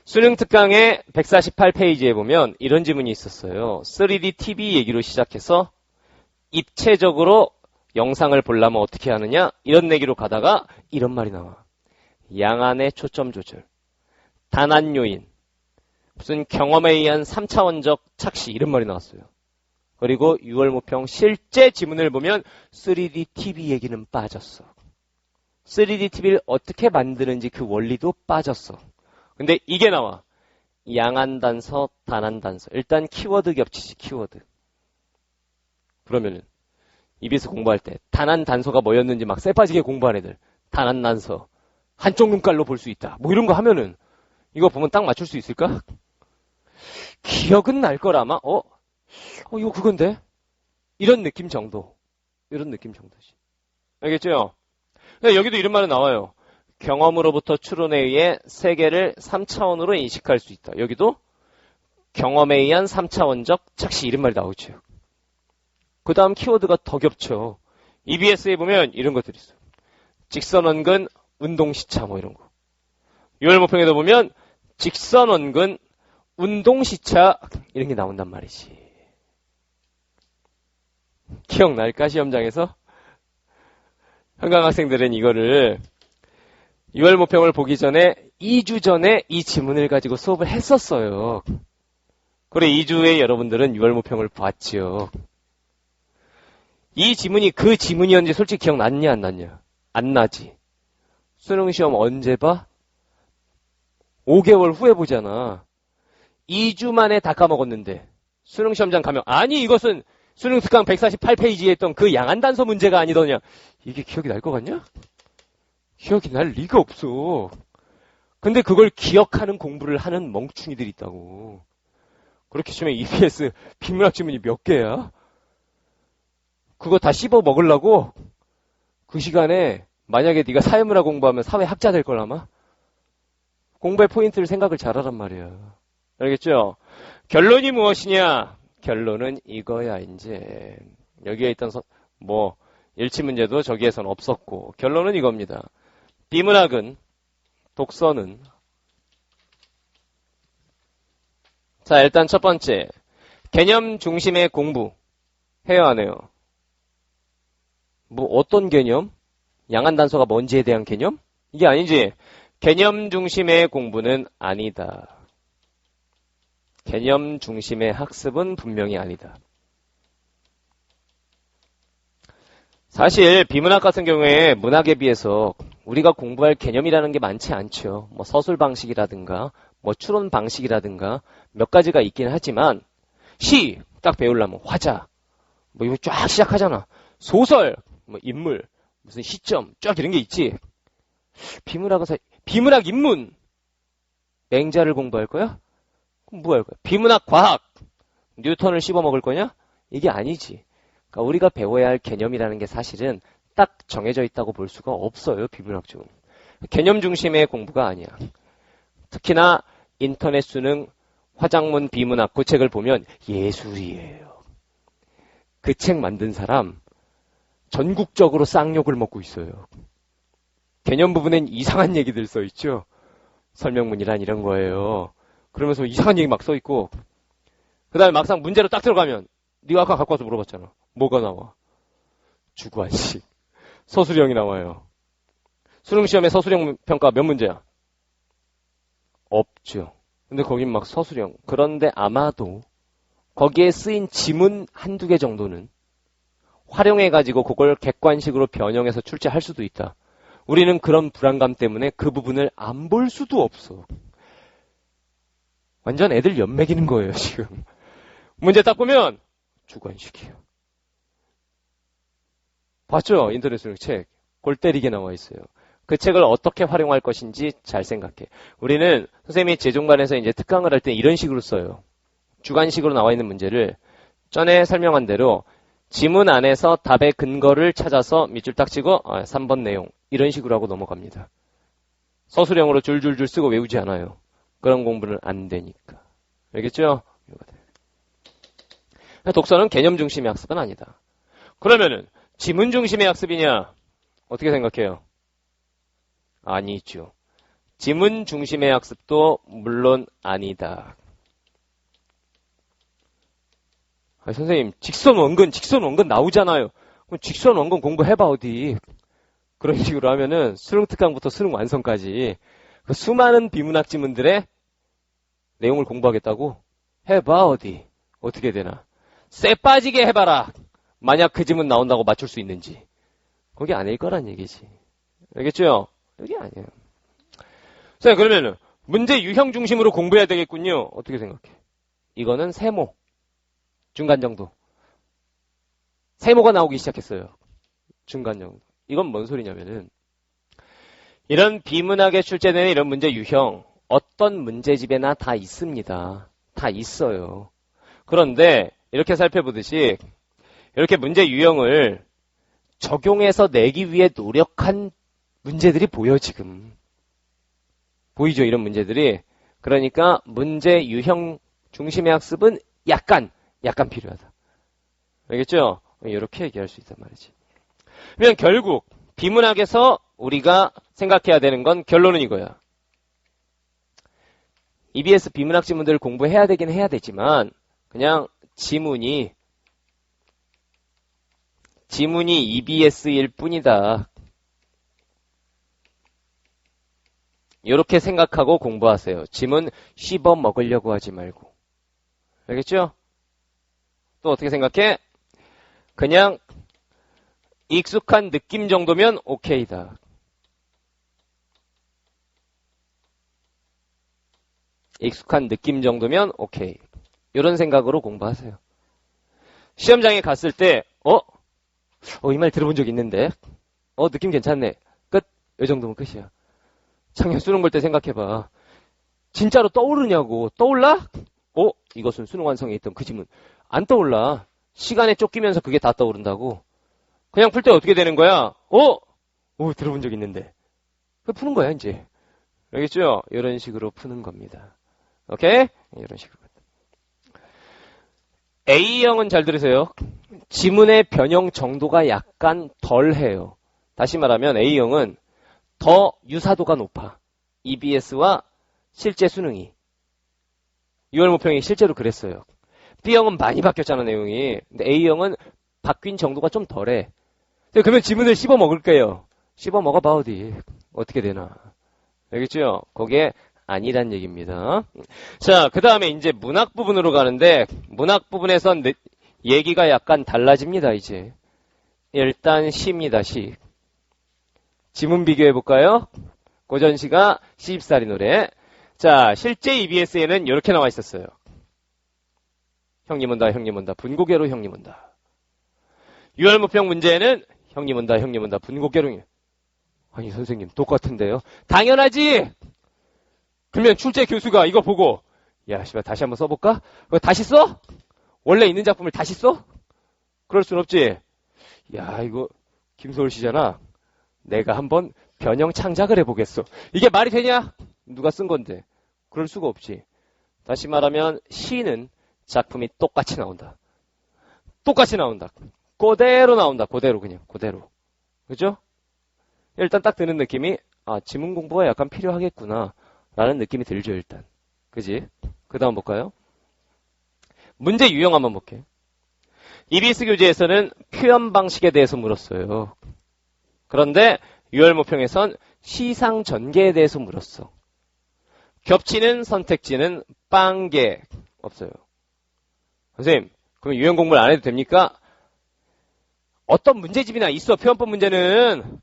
수능 특강의 148페이지에 보면 이런 지문이 있었어요. 3D TV 얘기로 시작해서 입체적으로 영상을 보려면 어떻게 하느냐? 이런 얘기로 가다가 이런 말이 나와. 양안의 초점 조절, 단안 요인, 무슨 경험에 의한 3차원적 착시 이런 말이 나왔어요. 그리고 6월 모평 실제 지문을 보면 3D TV 얘기는 빠졌어. 3D TV를 어떻게 만드는지 그 원리도 빠졌어. 근데 이게 나와. 양안 단서, 단안 단서. 일단 키워드 겹치지, 키워드. 그러면은 EBS 공부할 때 단안 단서가 뭐였는지 막 쎄빠지게 공부한 애들. 단안 단서. 한쪽 눈깔로 볼 수 있다. 뭐 이런 거 하면은 이거 보면 딱 맞출 수 있을까? 기억은 날 거라마. 이거 그건데? 이런 느낌 정도. 이런 느낌 정도지. 알겠죠? 여기도 이런 말은 나와요. 경험으로부터 추론에 의해 세계를 3차원으로 인식할 수 있다. 여기도 경험에 의한 3차원적 착시 이런 말이 나오죠. 그 다음 키워드가 더 겹쳐. EBS에 보면 이런 것들이 있어. 직선 원근, 운동 시차 뭐 이런 거. 6월 모평에도 보면 직선 원근, 운동 시차 이런 게 나온단 말이지. 기억날까? 시험장에서? 한강 학생들은 이거를 6월 모평을 보기 전에 2주 전에 이 지문을 가지고 수업을 했었어요. 그래 2주에 여러분들은 6월 모평을 봤죠. 이 지문이 그 지문이었는지 솔직히 기억났냐 안 났냐? 안 나지. 수능 시험 언제 봐? 5개월 후에 보잖아. 2주 만에 다 까먹었는데 수능 시험장 가면 아니 이것은 수능 특강 148페이지에 했던 그 양안 단서 문제가 아니더냐. 이게 기억이 날 것 같냐? 기억이 날 리가 없어. 근데 그걸 기억하는 공부를 하는 멍충이들이 있다고. 그렇게 치면 EBS 비문학 지문이 몇 개야? 그거 다 씹어 먹으려고 그 시간에 만약에 네가 사회문화 공부하면 사회학자 될 걸 아마? 공부의 포인트를 생각을 잘하란 말이야. 알겠죠? 결론이 무엇이냐? 결론은 이거야 이제. 여기에 있던 일치 문제도 저기에선 없었고 결론은 이겁니다. 비문학은 독서는 자 일단 첫 번째 개념 중심의 공부 해야 하네요. 뭐 어떤 개념? 양안 단서가 뭔지에 대한 개념? 이게 아니지. 개념 중심의 공부는 아니다. 개념 중심의 학습은 분명히 아니다. 사실 비문학 같은 경우에 문학에 비해서 우리가 공부할 개념이라는 게 많지 않죠. 뭐 서술 방식이라든가 뭐 추론 방식이라든가 몇 가지가 있긴 하지만 시 딱 배우려면 화자 뭐 이거 쫙 시작하잖아. 소설 뭐 인물 무슨 시점 쫙 이런 게 있지. 비문학 인문 맹자를 공부할 거야? 그럼 뭐 할 거야? 비문학 과학 뉴턴을 씹어먹을 거냐? 이게 아니지. 그러니까 우리가 배워야 할 개념이라는 게 사실은 딱 정해져 있다고 볼 수가 없어요. 비문학 쪽은. 개념 중심의 공부가 아니야. 특히나 인터넷 수능 화작문 비문학 그 책을 보면 예술이에요. 그 책 만든 사람 전국적으로 쌍욕을 먹고 있어요. 개념 부분엔 이상한 얘기들 써 있죠. 설명문이란 이런 거예요. 그러면서 이상한 얘기 막 써 있고 그 다음에 막상 문제로 딱 들어가면 네가 아까 갖고 와서 물어봤잖아. 뭐가 나와? 주관식. 서술형이 나와요. 수능시험에 서술형 평가 몇 문제야? 없죠. 근데 거긴 막 서술형. 그런데 아마도 거기에 쓰인 지문 한두 개 정도는 활용해가지고 그걸 객관식으로 변형해서 출제할 수도 있다. 우리는 그런 불안감 때문에 그 부분을 안 볼 수도 없어. 완전 애들 연맥이는 거예요, 지금. 문제 딱 보면 주관식이에요. 봤죠? 인터넷 수능 책. 골 때리게 나와 있어요. 그 책을 어떻게 활용할 것인지 잘 생각해. 우리는 선생님이 재종반에서 이제 특강을 할 때 이런 식으로 써요. 주관식으로 나와 있는 문제를 전에 설명한 대로 지문 안에서 답의 근거를 찾아서 밑줄 딱 치고 3번 내용 이런 식으로 하고 넘어갑니다. 서술형으로 줄줄줄 쓰고 외우지 않아요. 그런 공부는 안 되니까. 알겠죠? 독서는 개념 중심의 학습은 아니다. 그러면은 지문 중심의 학습이냐? 어떻게 생각해요? 아니죠. 지문 중심의 학습도 물론 아니다. 선생님, 직선 원근 나오잖아요. 그럼 직선 원근 공부해봐, 어디. 그런 식으로 하면은 수능 특강부터 수능 완성까지 그 수많은 비문학 지문들의 내용을 공부하겠다고? 해봐, 어디. 어떻게 되나. 쎄 빠지게 해봐라. 만약 그 지문 나온다고 맞출 수 있는지. 거기 아닐 거란 얘기지. 알겠죠? 여기 아니에요. 자, 그러면은 문제 유형 중심으로 공부해야 되겠군요. 어떻게 생각해? 이거는 세모. 중간 정도. 세모가 나오기 시작했어요. 중간 정도. 이건 뭔 소리냐면은 이런 비문학에 출제되는 이런 문제 유형 어떤 문제집에나 다 있습니다. 다 있어요. 그런데 이렇게 살펴보듯이 이렇게 문제 유형을 적용해서 내기 위해 노력한 문제들이 보여 지금. 보이죠? 이런 문제들이. 그러니까 문제 유형 중심의 학습은 약간 필요하다. 알겠죠? 이렇게 얘기할 수 있단 말이지. 그러면 결국 비문학에서 우리가 생각해야 되는 건 결론은 이거야. EBS 비문학 지문들을 공부해야 되긴 해야 되지만 그냥 지문이 EBS일 뿐이다. 이렇게 생각하고 공부하세요. 지문 씹어 먹으려고 하지 말고. 알겠죠? 또 어떻게 생각해? 그냥 익숙한 느낌 정도면 오케이다. 익숙한 느낌 정도면 오케이. 이런 생각으로 공부하세요. 시험장에 갔을 때 이 말 들어본 적 있는데 느낌 괜찮네. 끝. 이 정도면 끝이야. 작년 수능 볼 때 생각해봐. 진짜로 떠오르냐고. 떠올라? 이것은 수능 완성에 있던 그 지문. 안 떠올라. 시간에 쫓기면서 그게 다 떠오른다고. 그냥 풀 때 어떻게 되는 거야? 들어본 적 있는데. 그 푸는 거야, 이제. 알겠죠? 이런 식으로 푸는 겁니다. 오케이? 이런 식으로. A형은 잘 들으세요. 지문의 변형 정도가 약간 덜해요. 다시 말하면 A형은 더 유사도가 높아. EBS와 실제 수능이. 6월 모평이 실제로 그랬어요. B형은 많이 바뀌었잖아, 내용이. 근데 A형은 바뀐 정도가 좀 덜해. 그러면 지문을 씹어 먹을게요. 씹어 먹어봐, 어디. 어떻게 되나. 알겠죠? 거기에 아니란 얘기입니다. 자, 그 다음에 이제 문학 부분으로 가는데, 문학 부분에선 얘기가 약간 달라집니다, 이제. 일단 시입니다, 시. 지문 비교해볼까요? 고전시가 시집살이 노래. 자, 실제 EBS에는 이렇게 나와 있었어요. 형님 온다, 형님 온다, 분고개로 형님 온다. 6월 모평 문제에는 형님 온다, 형님 온다, 분고개로. 아니, 선생님, 똑같은데요? 당연하지! 그러면 출제 교수가 이거 보고, 야, 씨발, 다시 한번 써볼까? 그거 다시 써? 원래 있는 작품을 다시 써? 그럴 순 없지. 야, 이거, 김소월 씨잖아. 내가 한번 변형 창작을 해보겠어. 이게 말이 되냐? 누가 쓴 건데. 그럴 수가 없지. 다시 말하면 시는 작품이 똑같이 나온다. 똑같이 나온다. 그대로 나온다. 그대로 그냥. 그대로. 그죠? 일단 딱 드는 느낌이 지문 공부가 약간 필요하겠구나 라는 느낌이 들죠. 일단. 그지? 그 다음 볼까요? 문제 유형 한번 볼게요. EBS 교재에서는 표현 방식에 대해서 물었어요. 그런데 6월 모평에선 시상 전개에 대해서 물었어. 겹치는 선택지는 빵개 없어요. 선생님, 그럼 유형 공부를 안 해도 됩니까? 어떤 문제집이나 있어. 표현법 문제는.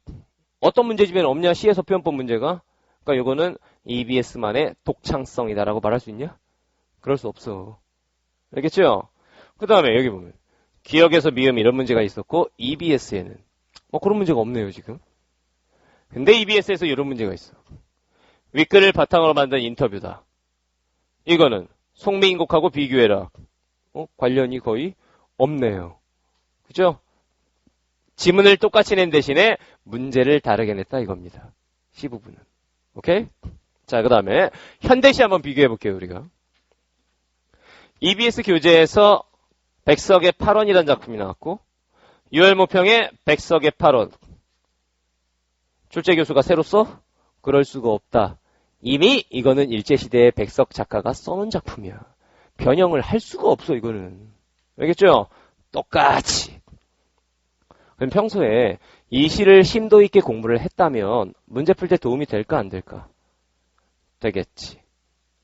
어떤 문제집에는 없냐? 시에서 표현법 문제가. 그러니까 이거는 EBS만의 독창성이다라고 말할 수 있냐? 그럴 수 없어. 알겠죠? 그 다음에 여기 보면 기억에서 미음 이런 문제가 있었고 EBS에는 그런 문제가 없네요 지금. 근데 EBS에서 이런 문제가 있어. 윗글을 바탕으로 만든 인터뷰다. 이거는 송미인곡하고 비교해라. 관련이 거의 없네요. 그죠? 지문을 똑같이 낸 대신에 문제를 다르게 냈다 이겁니다. C 부분은. 오케이? 자, 그 다음에 현대시 한번 비교해 볼게요, 우리가. EBS 교재에서 백석의 8원이라는 작품이 나왔고, 유혈모평의 백석의 8원. 출제 교수가 새로 써? 그럴 수가 없다. 이미 이거는 일제시대의 백석 작가가 써놓은 작품이야. 변형을 할 수가 없어, 이거는. 알겠죠? 똑같이. 그럼 평소에 이 시를 심도 있게 공부를 했다면 문제 풀 때 도움이 될까 안 될까? 되겠지.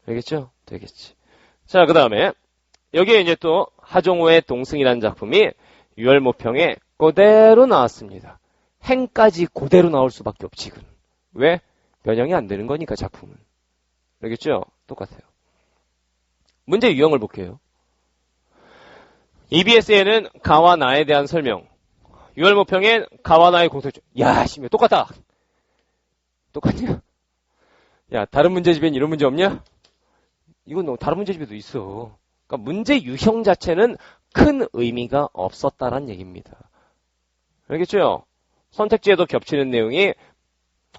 알겠죠? 되겠지. 자, 그 다음에 여기에 이제 또 하종우의 동승이라는 작품이 유혈모평에 그대로 나왔습니다. 행까지 그대로 나올 수밖에 없지. 왜? 변형이 안 되는 거니까 작품은. 알겠죠? 똑같아요. 문제 유형을 볼게요. EBS에는 가와 나에 대한 설명. 유혈모평엔 가와 나의 공통점. 야, 씨, 똑같다. 똑같냐? 야, 다른 문제집엔 이런 문제 없냐? 이건 다른 문제집에도 있어. 그러니까 문제 유형 자체는 큰 의미가 없었다란 얘기입니다. 알겠죠? 선택지에도 겹치는 내용이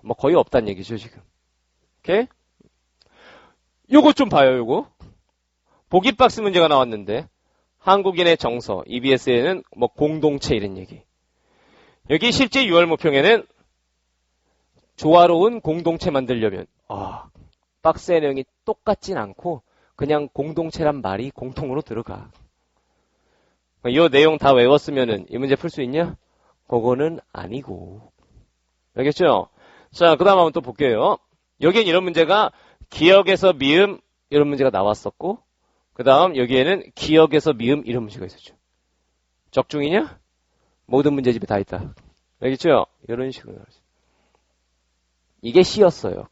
뭐 거의 없다는 얘기죠, 지금. 오케이? 요거 좀 봐요, 요거. 보기 박스 문제가 나왔는데 한국인의 정서, EBS에는 뭐 공동체 이런 얘기. 여기 실제 유혈모평에는 조화로운 공동체 만들려면 박스의 내용이 똑같진 않고 그냥 공동체란 말이 공통으로 들어가. 이 내용 다 외웠으면은 이 문제 풀 수 있냐? 그거는 아니고. 알겠죠? 자, 그 다음 한번 또 볼게요. 여기엔 이런 문제가 기억에서 미음 이런 문제가 나왔었고, 그 다음 여기에는 기억에서 미음 이런 문제가 있었죠. 적중이냐? 모든 문제집에 다 있다. 알겠죠? 이런 식으로 나왔어요. 이게 시였어요.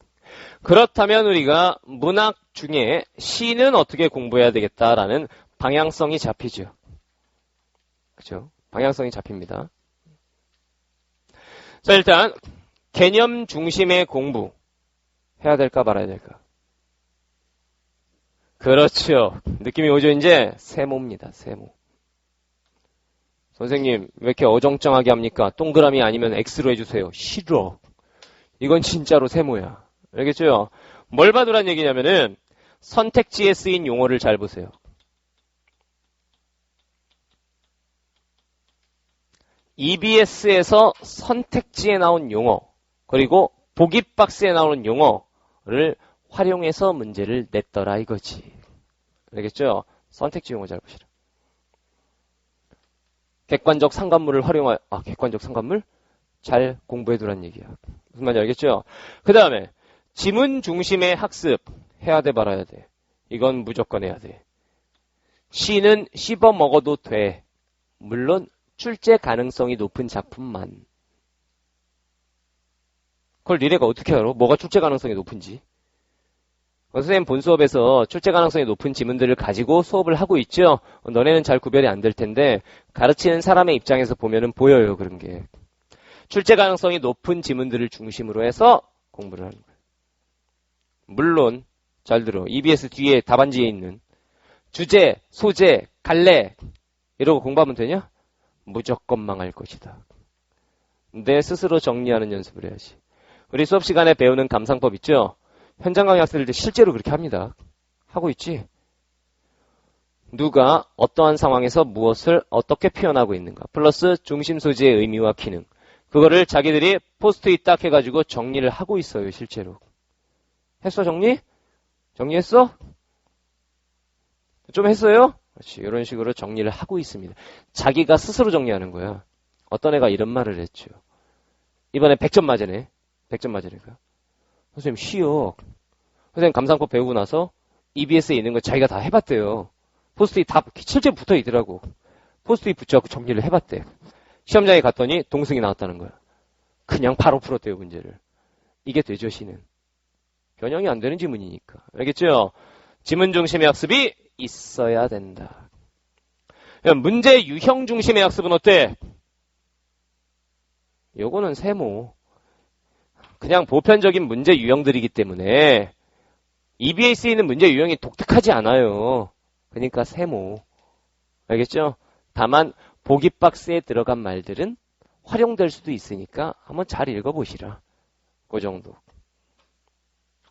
그렇다면 우리가 문학 중에 시는 어떻게 공부해야 되겠다라는 방향성이 잡히죠. 그죠? 방향성이 잡힙니다. 자, 일단 개념 중심의 공부 해야 될까 말아야 될까? 그렇죠. 느낌이 오죠, 이제? 세모입니다, 세모. 선생님, 왜 이렇게 어정쩡하게 합니까? 동그라미 아니면 X로 해주세요. 싫어. 이건 진짜로 세모야. 알겠죠? 뭘 봐두란 얘기냐면은 선택지에 쓰인 용어를 잘 보세요. EBS에서 선택지에 나온 용어, 그리고 보기 박스에 나오는 용어를 활용해서 문제를 냈더라 이거지. 알겠죠? 선택지 용어 잘 보시라. 객관적 상관물을 활용하여, 객관적 상관물? 잘 공부해두란 얘기야. 무슨 말인지 알겠죠? 그 다음에 지문 중심의 학습 해야 돼 말아야 돼. 이건 무조건 해야 돼. 시는 씹어 먹어도 돼. 물론 출제 가능성이 높은 작품만. 그걸 니네가 어떻게 알아? 뭐가 출제 가능성이 높은지. 선생님 본 수업에서 출제 가능성이 높은 지문들을 가지고 수업을 하고 있죠. 너네는 잘 구별이 안 될 텐데 가르치는 사람의 입장에서 보면은 보여요, 그런 게. 출제 가능성이 높은 지문들을 중심으로 해서 공부를 하는 거예요. 물론 잘 들어. EBS 뒤에 답안지에 있는 주제, 소재, 갈래 이러고 공부하면 되냐? 무조건 망할 것이다. 내 스스로 정리하는 연습을 해야지. 우리 수업 시간에 배우는 감상법 있죠? 현장 강의 학생들 실제로 그렇게 합니다. 하고 있지? 누가 어떠한 상황에서 무엇을 어떻게 표현하고 있는가. 플러스 중심 소재의 의미와 기능. 그거를 자기들이 포스트잇 딱 해가지고 정리를 하고 있어요, 실제로. 했어, 정리? 정리했어? 좀 했어요? 그렇지. 이런 식으로 정리를 하고 있습니다. 자기가 스스로 정리하는 거야. 어떤 애가 이런 말을 했죠. 이번에 100점 맞으네. 100점 맞으니까. 선생님, 쉬어. 선생님, 감상법 배우고 나서 EBS에 있는 거 자기가 다 해봤대요. 포스트잇 다 실제로 붙어 있더라고. 포스트잇 붙여갖고 정리를 해봤대. 시험장에 갔더니 동승이 나왔다는 거야. 그냥 바로 풀었대요, 문제를. 이게 되죠, 시는. 변형이 안 되는 지문이니까. 알겠죠? 지문 중심의 학습이 있어야 된다. 문제 유형 중심의 학습은 어때? 요거는 세모. 그냥 보편적인 문제 유형들이기 때문에 EBS에 있는 문제 유형이 독특하지 않아요. 그러니까 세모. 알겠죠? 다만 보기 박스에 들어간 말들은 활용될 수도 있으니까 한번 잘 읽어보시라. 그 정도.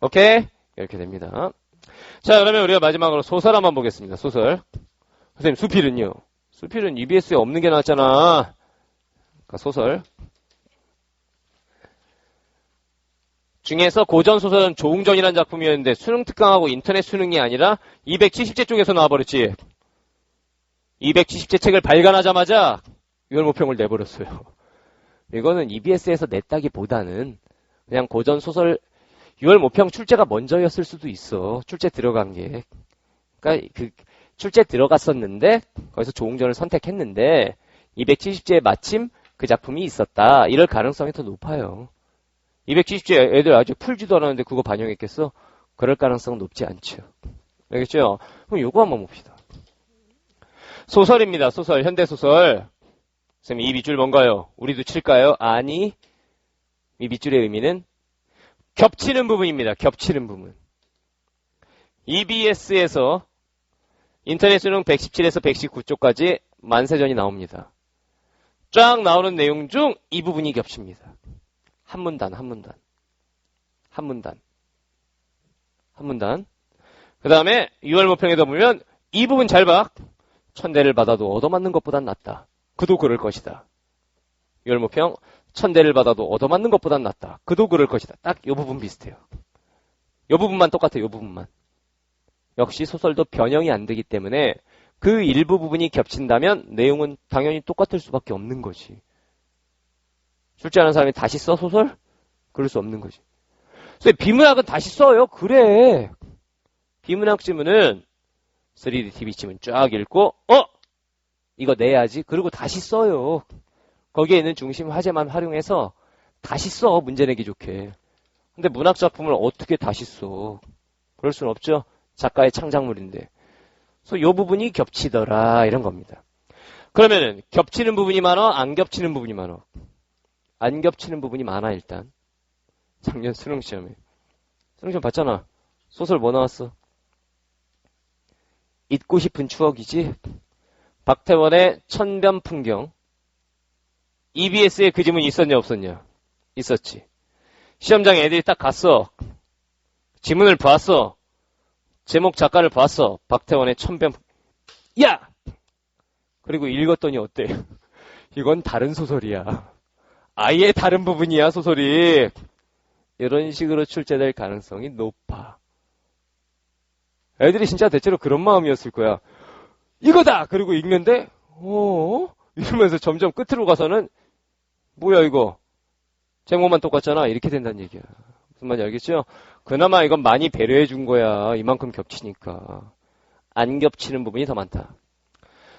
오케이? 이렇게 됩니다. 자, 그러면 우리가 마지막으로 소설 한번 보겠습니다. 소설. 선생님, 수필은요? 수필은 EBS에 없는 게 나왔잖아. 그러니까 소설. 중에서 고전소설은 조웅전이라는 작품이었는데 수능 특강하고 인터넷 수능이 아니라 270제 쪽에서 나와버렸지. 270제 책을 발간하자마자 유혈모평을 내버렸어요. 이거는 EBS에서 냈다기보다는 그냥 고전소설 유혈모평 출제가 먼저였을 수도 있어. 출제 들어간 게. 그러니까 그 출제 들어갔었는데 거기서 조웅전을 선택했는데 270제에 마침 그 작품이 있었다. 이럴 가능성이 더 높아요. 270제 애들 아직 풀지도 않았는데 그거 반영했겠어? 그럴 가능성은 높지 않죠. 알겠죠? 그럼 요거 한번 봅시다. 소설입니다. 소설, 현대소설. 선생님, 이 밑줄 뭔가요? 우리도 칠까요? 아니, 이 밑줄의 의미는 겹치는 부분입니다. 겹치는 부분. EBS에서 인터넷 수능 117에서 119쪽까지 만세전이 나옵니다. 쫙 나오는 내용 중 이 부분이 겹칩니다. 한 문단, 한 문단. 한 문단. 한 문단. 그 다음에 유월모평에다 보면 이 부분 잘 봐. 천대를 받아도 얻어맞는 것보단 낫다. 그도 그럴 것이다. 유월모평 천대를 받아도 얻어맞는 것보단 낫다. 그도 그럴 것이다. 딱 이 부분 비슷해요. 이 부분만 똑같아요. 이 부분만. 역시 소설도 변형이 안 되기 때문에 그 일부 부분이 겹친다면 내용은 당연히 똑같을 수밖에 없는 거지. 출제하는 사람이 다시 써 소설? 그럴 수 없는 거지. 그래서 비문학은 다시 써요. 그래. 비문학 지문은 3D TV 지문 쫙 읽고 이거 내야지. 그리고 다시 써요. 거기에 있는 중심 화제만 활용해서 다시 써. 문제 내기 좋게. 근데 문학 작품을 어떻게 다시 써? 그럴 수는 없죠. 작가의 창작물인데. 그래서 이 부분이 겹치더라. 이런 겁니다. 그러면은 겹치는 부분이 많아? 안 겹치는 부분이 많아? 안 겹치는 부분이 많아 일단. 작년 수능시험에. 수능시험 봤잖아. 소설 뭐 나왔어? 잊고 싶은 추억이지? 박태원의 천변풍경. EBS에 그 지문이 있었냐 없었냐? 있었지. 시험장에 애들이 딱 갔어. 지문을 봤어. 제목 작가를 봤어. 박태원의 천변풍경. 야! 그리고 읽었더니 어때? 이건 다른 소설이야. 아예 다른 부분이야, 소설이. 이런 식으로 출제될 가능성이 높아. 애들이 진짜 대체로 그런 마음이었을 거야. 이거다! 그리고 읽는데, 이러면서 점점 끝으로 가서는, 뭐야, 이거. 제목만 똑같잖아. 이렇게 된다는 얘기야. 무슨 말인지 알겠죠? 그나마 이건 많이 배려해 준 거야. 이만큼 겹치니까. 안 겹치는 부분이 더 많다.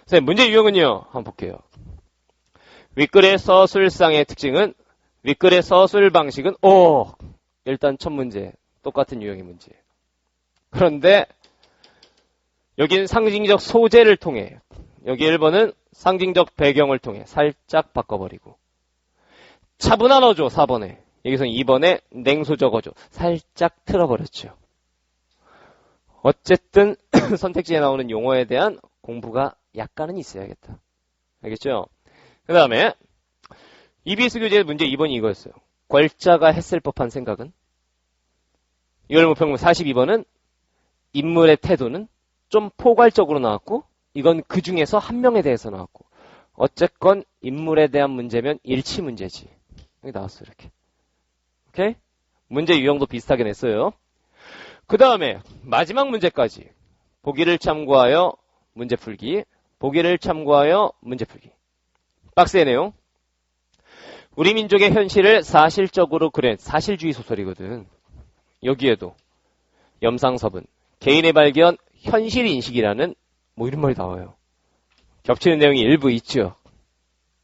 선생님, 문제 유형은요? 한번 볼게요. 윗글의 서술상의 특징은 윗글의 서술 방식은 일단 첫 문제 똑같은 유형의 문제. 그런데 여기는 상징적 소재를 통해 여기 1번은 상징적 배경을 통해 살짝 바꿔버리고 차분한 어조 4번에 여기서 2번에 냉소 적어줘 살짝 틀어버렸죠. 어쨌든 선택지에 나오는 용어에 대한 공부가 약간은 있어야겠다. 알겠죠? 그 다음에 EBS 교재 문제 2번이 이거였어요. 괄자가 했을 법한 생각은? 유월모평 42번은 인물의 태도는 좀 포괄적으로 나왔고 이건 그 중에서 한 명에 대해서 나왔고 어쨌건 인물에 대한 문제면 일치 문제지. 여기 나왔어요. 이렇게. 오케이? 문제 유형도 비슷하게 냈어요. 그 다음에 마지막 문제까지 보기를 참고하여 문제 풀기 보기를 참고하여 문제 풀기. 박스의 내용. 우리 민족의 현실을 사실적으로 그린 사실주의 소설이거든. 여기에도 염상섭은 개인의 발견 현실인식이라는 이런 말이 나와요. 겹치는 내용이 일부 있죠.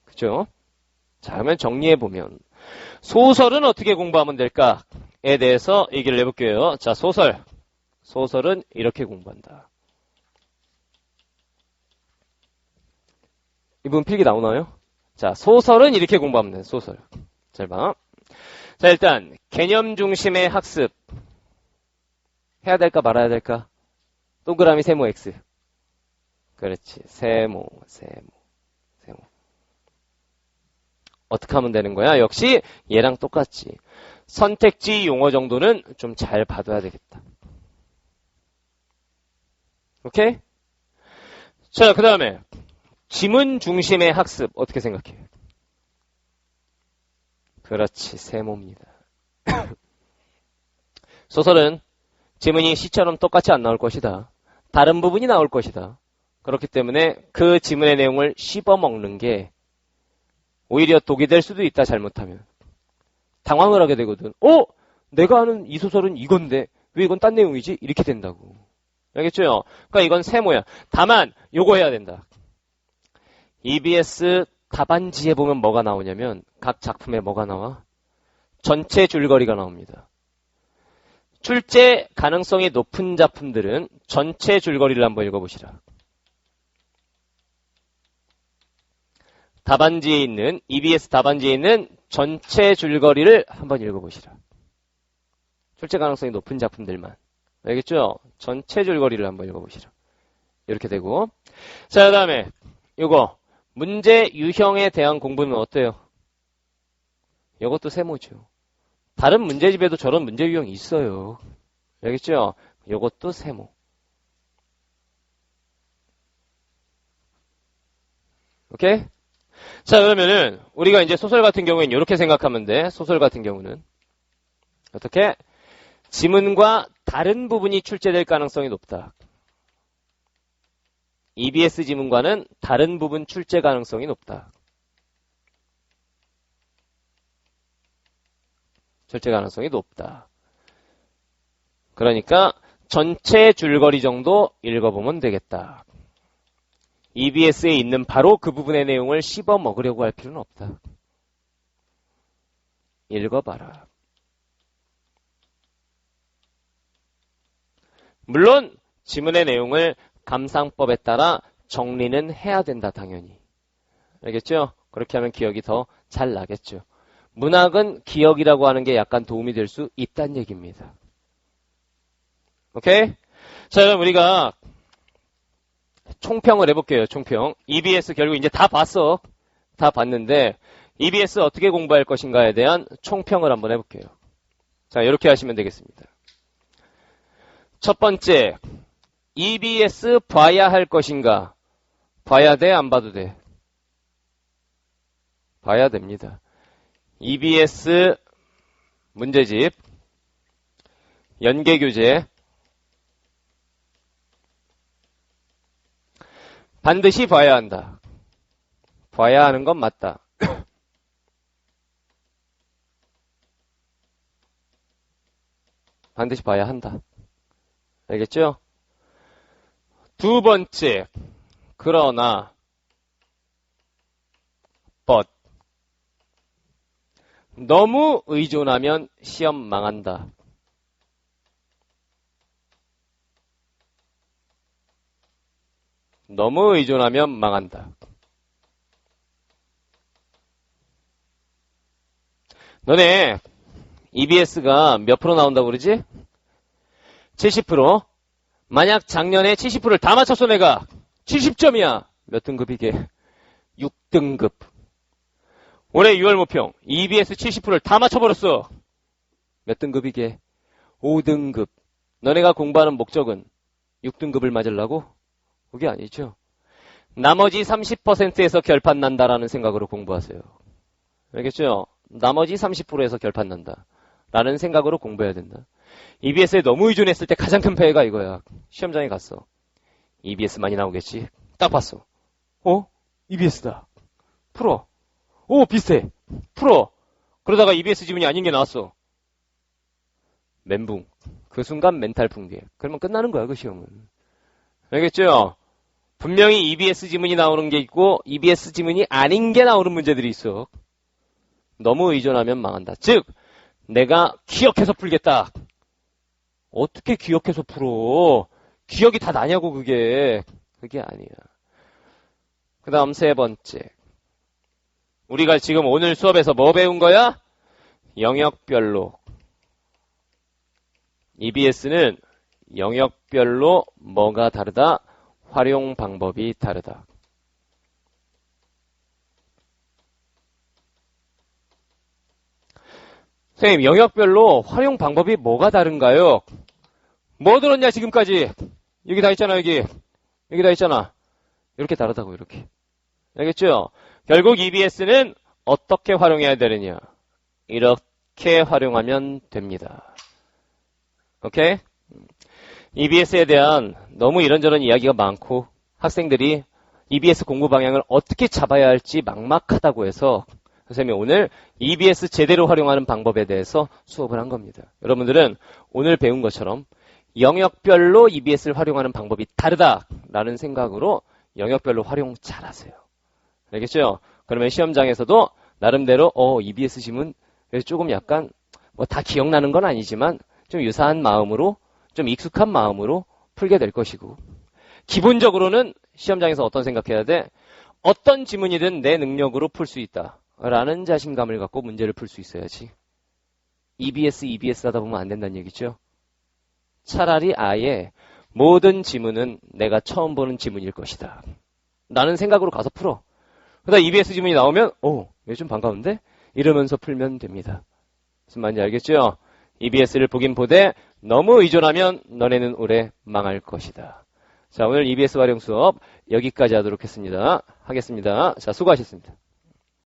그죠? 자, 그러면 정리해보면 소설은 어떻게 공부하면 될까에 대해서 얘기를 해볼게요. 자, 소설은 이렇게 공부한다. 이 부분 필기 나오나요? 자, 소설은 이렇게 공부하면 돼. 소설. 잘 봐. 자, 일단 개념 중심의 학습 해야 될까 말아야 될까? 동그라미 세모 X. 그렇지. 세모. 어떻게 하면 되는 거야? 역시 얘랑 똑같지. 선택지 용어 정도는 좀 잘 봐둬야 되겠다. 오케이? 자, 그 다음에 지문 중심의 학습 어떻게 생각해? 그렇지. 세모입니다. 소설은 지문이 시처럼 똑같이 안 나올 것이다. 다른 부분이 나올 것이다. 그렇기 때문에 그 지문의 내용을 씹어먹는 게 오히려 독이 될 수도 있다, 잘못하면. 당황을 하게 되거든. 내가 아는 이 소설은 이건데 왜 이건 딴 내용이지? 이렇게 된다고. 알겠죠? 그러니까 이건 세모야. 다만 요거 해야 된다. EBS 답안지에 보면 뭐가 나오냐면 각 작품에 뭐가 나와? 전체 줄거리가 나옵니다. 출제 가능성이 높은 작품들은 전체 줄거리를 한번 읽어보시라. 답안지에 있는, EBS 답안지에 있는 전체 줄거리를 한번 읽어보시라. 출제 가능성이 높은 작품들만. 알겠죠? 전체 줄거리를 한번 읽어보시라. 이렇게 되고. 자, 그 다음에 요거 문제 유형에 대한 공부는 어때요? 요것도 세모죠. 다른 문제집에도 저런 문제 유형이 있어요. 알겠죠? 요것도 세모. 오케이? 자, 그러면은 우리가 이제 소설 같은 경우에는 이렇게 생각하면 돼. 소설 같은 경우는 어떻게? 지문과 다른 부분이 출제될 가능성이 높다. EBS 지문과는 다른 부분 출제 가능성이 높다. 출제 가능성이 높다. 그러니까 전체 줄거리 정도 읽어보면 되겠다. EBS에 있는 바로 그 부분의 내용을 씹어 먹으려고 할 필요는 없다. 읽어봐라. 물론 지문의 내용을 감상법에 따라 정리는 해야 된다, 당연히. 알겠죠? 그렇게 하면 기억이 더 잘 나겠죠. 문학은 기억이라고 하는 게 약간 도움이 될 수 있다는 얘기입니다. 오케이? 자, 그럼 우리가 총평을 해볼게요. 총평. EBS 결국 이제 다 봤어. 다 봤는데 EBS 어떻게 공부할 것인가에 대한 총평을 한번 해볼게요. 자, 이렇게 하시면 되겠습니다. 첫 번째, EBS 봐야 할 것인가? 봐야 돼? 안 봐도 돼? 봐야 됩니다. EBS 문제집, 연계교재, 반드시 봐야 한다. 봐야 하는 건 맞다. 반드시 봐야 한다. 알겠죠? 두 번째, 그러나, but. 너무 의존하면 시험 망한다. 너무 의존하면 망한다. 너네 EBS가 몇 프로 나온다고 그러지? 70%. 만약 작년에 70%를 다 맞췄어 내가. 70점이야. 몇 등급이게? 6등급. 올해 6월 모평 EBS 70%를 다 맞춰버렸어. 몇 등급이게? 5등급. 너네가 공부하는 목적은 6등급을 맞으려고? 그게 아니죠. 나머지 30%에서 결판 난다라는 생각으로 공부하세요. 알겠죠? 나머지 30%에서 결판 난다. 라는 생각으로 공부해야 된다. EBS에 너무 의존했을 때 가장 큰 폐해가 이거야. 시험장에 갔어. EBS 많이 나오겠지? 딱 봤어. EBS다. 풀어. 비슷해. 풀어. 그러다가 EBS 지문이 아닌 게 나왔어. 멘붕. 그 순간 멘탈 붕괴. 그러면 끝나는 거야, 그 시험은. 알겠죠? 분명히 EBS 지문이 나오는 게 있고 EBS 지문이 아닌 게 나오는 문제들이 있어. 너무 의존하면 망한다. 즉, 내가 기억해서 풀겠다. 어떻게 기억해서 풀어? 기억이 다 나냐고, 그게. 그게 아니야. 그 다음 세 번째. 우리가 지금 오늘 수업에서 뭐 배운 거야? 영역별로 EBS는 영역별로 뭐가 다르다? 활용 방법이 다르다. 선생님, 영역별로 활용 방법이 뭐가 다른가요? 뭐 들었냐, 지금까지? 여기 다 있잖아, 여기. 여기 다 있잖아. 이렇게 다르다고, 이렇게. 알겠죠? 결국 EBS는 어떻게 활용해야 되느냐? 이렇게 활용하면 됩니다. 오케이? EBS에 대한 너무 이런저런 이야기가 많고 학생들이 EBS 공부 방향을 어떻게 잡아야 할지 막막하다고 해서 선생님이 오늘 EBS 제대로 활용하는 방법에 대해서 수업을 한 겁니다. 여러분들은 오늘 배운 것처럼 영역별로 EBS를 활용하는 방법이 다르다라는 생각으로 영역별로 활용 잘하세요. 알겠죠? 그러면 시험장에서도 나름대로 EBS 지문 조금 약간 뭐 다 기억나는 건 아니지만 좀 유사한 마음으로 좀 익숙한 마음으로 풀게 될 것이고 기본적으로는 시험장에서 어떤 생각해야 돼? 어떤 지문이든 내 능력으로 풀 수 있다 라는 자신감을 갖고 문제를 풀 수 있어야지. EBS 하다 보면 안 된다는 얘기죠. 차라리 아예 모든 지문은 내가 처음 보는 지문일 것이다 라는 생각으로 가서 풀어. 그러다 EBS 지문이 나오면 얘 좀 반가운데? 이러면서 풀면 됩니다. 무슨 말인지 알겠죠? EBS를 보긴 보되 너무 의존하면 너네는 오래 망할 것이다. 자, 오늘 EBS 활용 수업 여기까지 하겠습니다. 자, 수고하셨습니다.